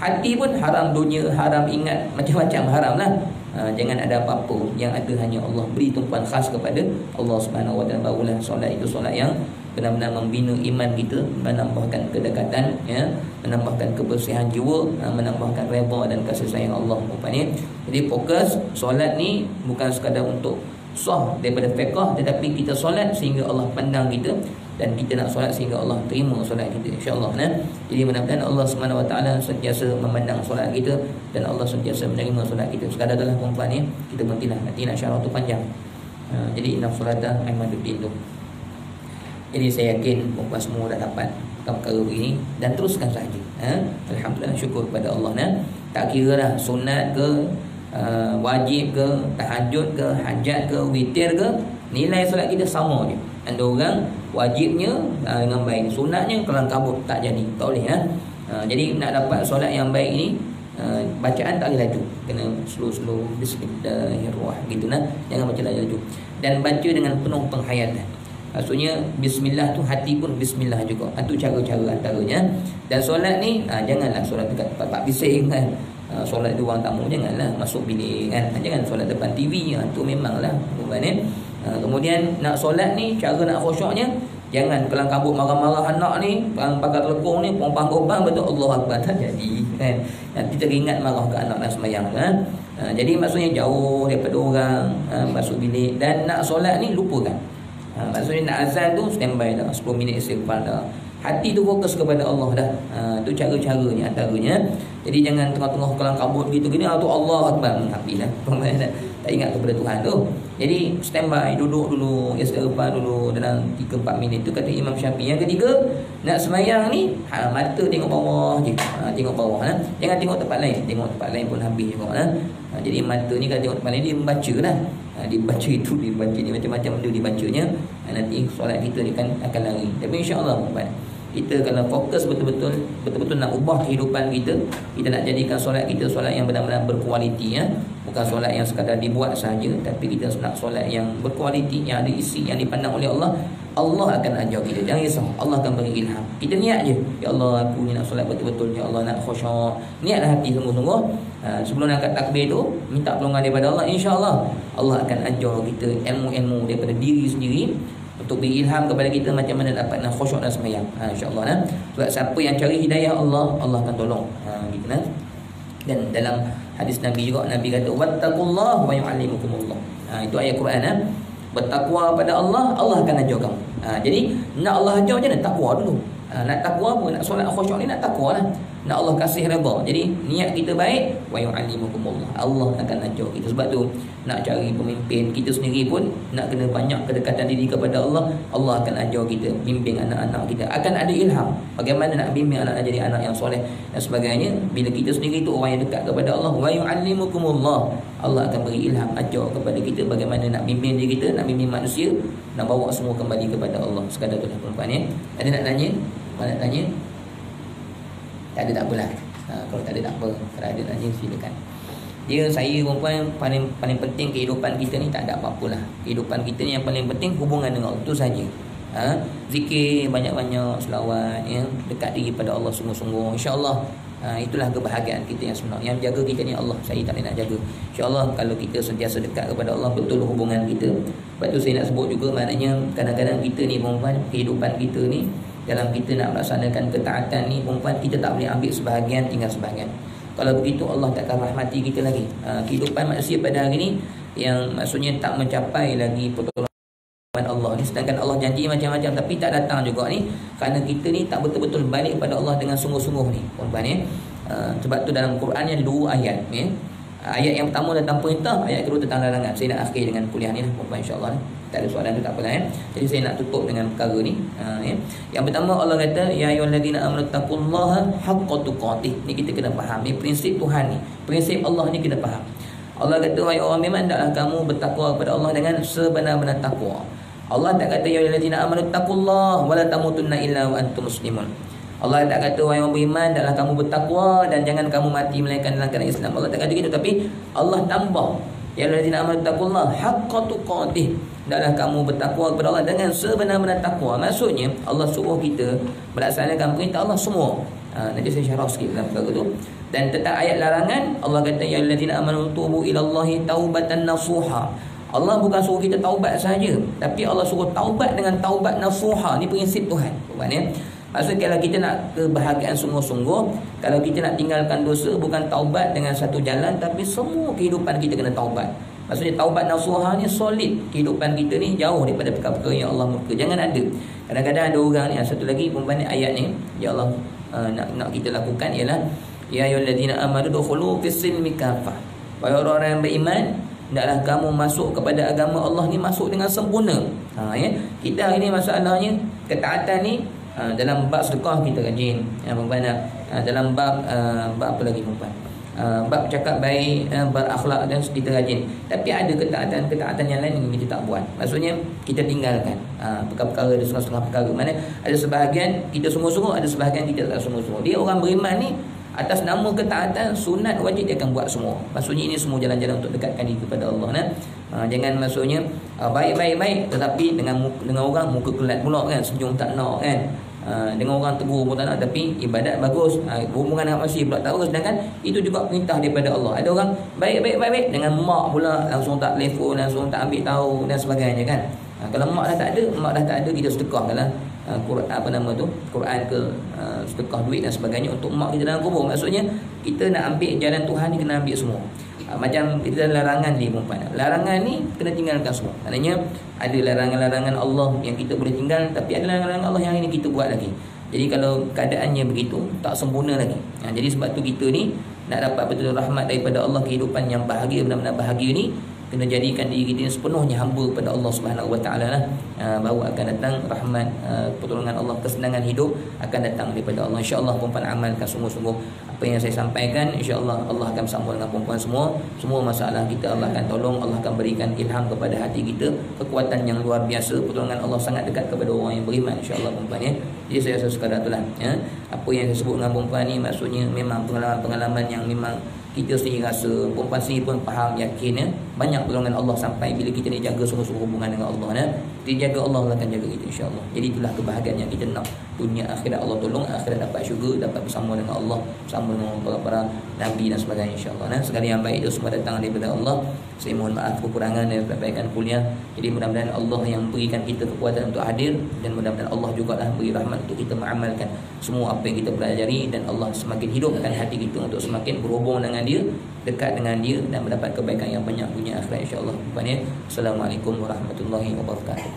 Hati pun haram dunia, haram ingat, macam-macam haram lah. Jangan ada apa-apa, yang ada hanya Allah. Beri tumpuan khas kepada Allah Subhanahu Wa Taala. Barulah solat itu solat yang benar-benar membina iman kita, menambahkan kedekatan, menambahkan kebersihan jiwa, menambahkan redha dan kasih sayang Allah. Jadi fokus solat ni bukan sekadar untuk sah daripada fiqh, tetapi kita solat sehingga Allah pandang kita, dan kita nak solat sehingga Allah terima solat kita, insya-Allah. Jadi mudah-mudahan Allah Subhanahu Wa Taala sentiasa memandang solat kita dan Allah sentiasa menerima solat kita. Sekadar adalah perempuan ni, kita berhentilah, nanti nak syarah tu panjang. Jadi inna salata imaduddin tu. Jadi saya yakin perempuan semua dah dapat perkara begini dan teruskan saja. Alhamdulillah, syukur kepada Allah. Tak kira lah sunat ke, wajib ke, tahajud ke, hajat ke, witir ke, nilai solat kita sama je. Ada orang wajibnya dengan baik, sunatnya kelang kabut, tak jadi, tak boleh. Jadi nak dapat solat yang baik ni, bacaan tak boleh laju, kena slow-slow, bismillahirrahmanirrahim gitu lah. Jangan baca laju, dan baca dengan penuh penghayatan. Maksudnya bismillah tu hati pun bismillah juga. Itu cara-cara antaranya. Dan solat ni janganlah solat dekat tempat bising kan. solat di ruang tamu janganlah masuk bilik kan. Jangan solat depan TV, tu memanglah kemudian nak solat ni cara nak khusyuknya jangan kelang kabut marah-marah anak ni, pakai telekong ni, pompang-pompang betul Allah Akbar tak jadi kan. Nanti teringat marah ke anak nak sembahyang kan. Jadi maksudnya jauh daripada orang, masuk bilik. Dan nak solat ni lupakan. Maksudnya nak azan tu standby dah 10 minit istighfar dah. Hati tu fokus kepada Allah dah. Tu cara-caranya antaranya. Jadi jangan tengah-tengah kelang kabut gitu gini tu Allah Akbar habislah. Tak ingat kepada Tuhan tu. Jadi standby, duduk dulu, istighfar dulu dalam 3-4 minit tu kata Imam Syafi'i. Yang ketiga, nak sembahyang ni mata tengok bawah je. Tengok bawah jangan tengok tempat lain. Tengok tempat lain pun habis juga jadi mata ni kalau tengok tempat lain dia membaca lah. Dibaca itu, dibaca ni macam-macam benda dibacanya. Nanti solat kita ni kan akan lari. Tapi insya-Allah kita kalau fokus betul-betul nak ubah kehidupan kita, kita nak jadikan solat kita solat yang benar-benar berkualiti bukan solat yang sekadar dibuat saja, tapi kita nak solat yang berkualiti, yang ada isi, yang dipandang oleh Allah. Allah akan ajar kita. Jangan risau, Allah akan beri ilham. Kita niat je, ya Allah aku ni nak solat betul-betul, ya Allah nak khusyuk. Niatlah hati sungguh-sungguh. Sebelum nak angkat takbir tu minta pertolongan daripada Allah, insya-Allah Allah akan ajar kita ilmu-ilmu daripada diri sendiri untuk beri ilham kepada kita macam mana dapat nak khusyuk dan sembahyang. Insya-Allah sebab siapa yang cari hidayah Allah, Allah akan tolong. Gitu Dan dalam hadis Nabi juga, Nabi kata wattaqullah wa yu'allimukumullah. Itu ayat Quran. Bertakwa pada Allah, Allah akan ajar kamu. Jadi nak Allah ajar je nak takwa dulu. Nak takwa apa? Nak solat khusyuk ni nak takwa lah. Nak Allah kasih redha. Jadi niat kita baik, wa yu'allimukumullah. Allah akan ajar kita. Sebab tu nak cari pemimpin, kita sendiri pun nak kena banyak kedekatan diri kepada Allah. Allah akan ajar kita, bimbing anak-anak kita. Akan ada ilham bagaimana nak bimbing anak jadi anak yang soleh dan sebagainya. Bila kita sendiri tu orang yang dekat kepada Allah, wa yu'allimukumullah. Allah akan beri ilham, ajar kepada kita bagaimana nak bimbing diri kita, nak bimbing manusia, nak bawa semua kembali kepada Allah. Sekadar tu lah perempuan Ada nak tanya? Nak tanya? Tak ada tak apalah. Kalau tak ada tak apa. Kalau ada tanya silakan. Saya perempuan paling penting kehidupan kita ni tak ada apa-apalah. Kehidupan kita ni yang paling penting hubungan dengan Allah tu saja. Zikir banyak-banyak, selawat dekat diri pada Allah sungguh-sungguh. Insya-Allah itulah kebahagiaan kita yang sebenar. Yang jaga kita ni Allah, saya tak boleh nak jaga. Insya-Allah kalau kita sentiasa dekat kepada Allah, betul hubungan kita. Sebab tu saya nak sebut juga, maknanya kadang-kadang kita ni perempuan, kehidupan kita ni dalam kita nak melaksanakan ketaatan ni perempuan, kita tak boleh ambil sebahagian tinggal sebahagian. Kalau begitu Allah takkan rahmati kita lagi. Kehidupan manusia pada hari ni yang maksudnya tak mencapai lagi pertolongan Allah ni, sedangkan Allah janji macam-macam tapi tak datang juga ni kerana kita ni tak betul-betul balik pada Allah dengan sungguh-sungguh ni perempuan sebab tu dalam Quran ada 2 ayat ayat yang pertama tentang perintah, ayat kedua tentang larangan. Saya nak akhir dengan kuliah ni lah perempuan, insya-Allah tak ada soalan tu tak apalah Jadi saya nak tutup dengan perkara ni Yang pertama Allah kata ya ayyuhallazina amanu taqullaha haqqa tuqatih. Ni kita kena faham, ni prinsip Tuhan ni, prinsip Allah ni kita faham. Allah kata wahai orang beriman, hendaklah kamu bertakwa kepada Allah dengan sebenar-benar takwa. Allah tak kata ya ayyuhallazina amanu taqullaha wa la tamutunna illa wa antum muslimun. Allah tak kata wahai orang beriman, hendaklah kamu bertakwa dan jangan kamu mati melainkan dalam keadaan Islam. Allah tak kata gitu, tapi Allah tambah ya ayyuhallazina amanu taqullaha haqqa tuqatih. Hendaklah kamu bertakwa kepada Allah dengan sebenar-benar takwa. Maksudnya Allah suruh kita melaksanakan perintah Allah semua. Nanti saya syarah sikit dalam perkara tu. Dan tentang ayat larangan, Allah kata ya ayyuhallazina amanu tubu ilallahi taubatan nasuha. Allah bukan suruh kita taubat saja, tapi Allah suruh taubat dengan taubat nasuha. Ni prinsip Tuhan. Maksudnya kalau kita nak kebahagiaan sungguh-sungguh, kalau kita nak tinggalkan dosa, bukan taubat dengan satu jalan, tapi semua kehidupan kita kena taubat. Maksudnya taubat nasuha ni solid. Kehidupan kita ni jauh daripada perkara-perkara yang Allah murka. Jangan ada. Kadang-kadang ada orang ni, satu lagi perempuan ni ayat ni, ya Allah nak kita lakukan ialah ya ayyuhallazina amanu dukhulu fis-silmi kafah. Wahai orang-orang yang beriman, hendaklah kamu masuk kepada agama Allah ni masuk dengan sempurna. Kita hari ni masalahnya ketaatan ni dalam bab sedekah kita rajin perempuan dalam bab apa lagi perempuan bab cakap baik, berakhlak dan kita rajin, tapi ada ketaatan yang lain yang kita tak buat. Maksudnya kita tinggalkan perkara-perkara, ada setengah-setengah perkara. Mana ada sebahagian kita sungguh-sungguh, ada sebahagian kita tak sungguh-sungguh. Dia orang beriman ni atas nama ketaatan sunat wajib dia akan buat semua. Maksudnya ini semua jalan-jalan untuk dekatkan diri kepada Allah jangan maksudnya baik tetapi dengan orang muka kelat pula kan, senyum tak nak kan. Dengan orang tegur pun tak nak, tapi ibadat bagus, hubungan dengan manusia pula tak bagus. Sedangkan itu juga perintah daripada Allah. Ada orang baik dengan mak pula langsung tak telefon, langsung tak ambil tahu dan sebagainya kan. Kalau mak dah tak ada, kita sedekah dalam Quran ke sedekah duit dan sebagainya untuk mak kita dalam kubur. Maksudnya kita nak ambil jalan Tuhan ni kena ambil semua. Macam kita ada larangan ni perempuan. Larangan ni kena tinggalkan semua. Maknanya ada larangan-larangan Allah yang kita boleh tinggal, tapi ada larangan Allah yang ini kita buat lagi. Jadi kalau keadaannya begitu, tak sempurna lagi. Jadi sebab tu kita ni nak dapat betul rahmat daripada Allah, kehidupan yang bahagia, benar-benar bahagia ni, kena jadikan diri kita sepenuhnya hamba kepada Allah Subhanahu Wa Taala lah. Baru akan datang rahmat, pertolongan Allah, kesenangan hidup akan datang daripada Allah. InsyaAllah perempuan amalkan sungguh-sungguh apa yang saya sampaikan. InsyaAllah Allah akan bersama dengan perempuan semua masalah kita Allah akan tolong. Allah akan berikan ilham kepada hati kita, kekuatan yang luar biasa. Pertolongan Allah sangat dekat kepada orang yang beriman, InsyaAllah perempuan ya. Jadi saya rasa sekadar itulah ya. Apa yang saya sebut dengan perempuan ni maksudnya memang pengalaman-pengalaman yang memang kita sendiri rasa, perempuan sendiri pun faham, yakin ya. Banyak pertolongan Allah sampai bila kita ni jaga sungguh-sungguh hubungan dengan Allah ya. Dia jaga, Allah akan jaga kita insya-Allah. Jadi itulah kebahagiaan yang kita nak. Dunia akhirat Allah tolong, akhirat dapat syurga, dapat bersama dengan Allah, bersama dengan para nabi dan sebagainya insya-Allah. Segala yang baik itu semua datang daripada Allah. Saya mohon maaf kekurangan dan perbaikan kuliah. Jadi mudah-mudahan Allah yang berikan kita kekuatan untuk hadir, dan mudah-mudahan Allah jugalah beri rahmat untuk kita mengamalkan semua apa yang kita pelajari, dan Allah semakin hidupkan hati kita untuk semakin berhubung dengan Dia, dekat dengan Dia, dan mendapat kebaikan yang banyak dunia akhirat insya-Allah. Assalamualaikum warahmatullahi wabarakatuh.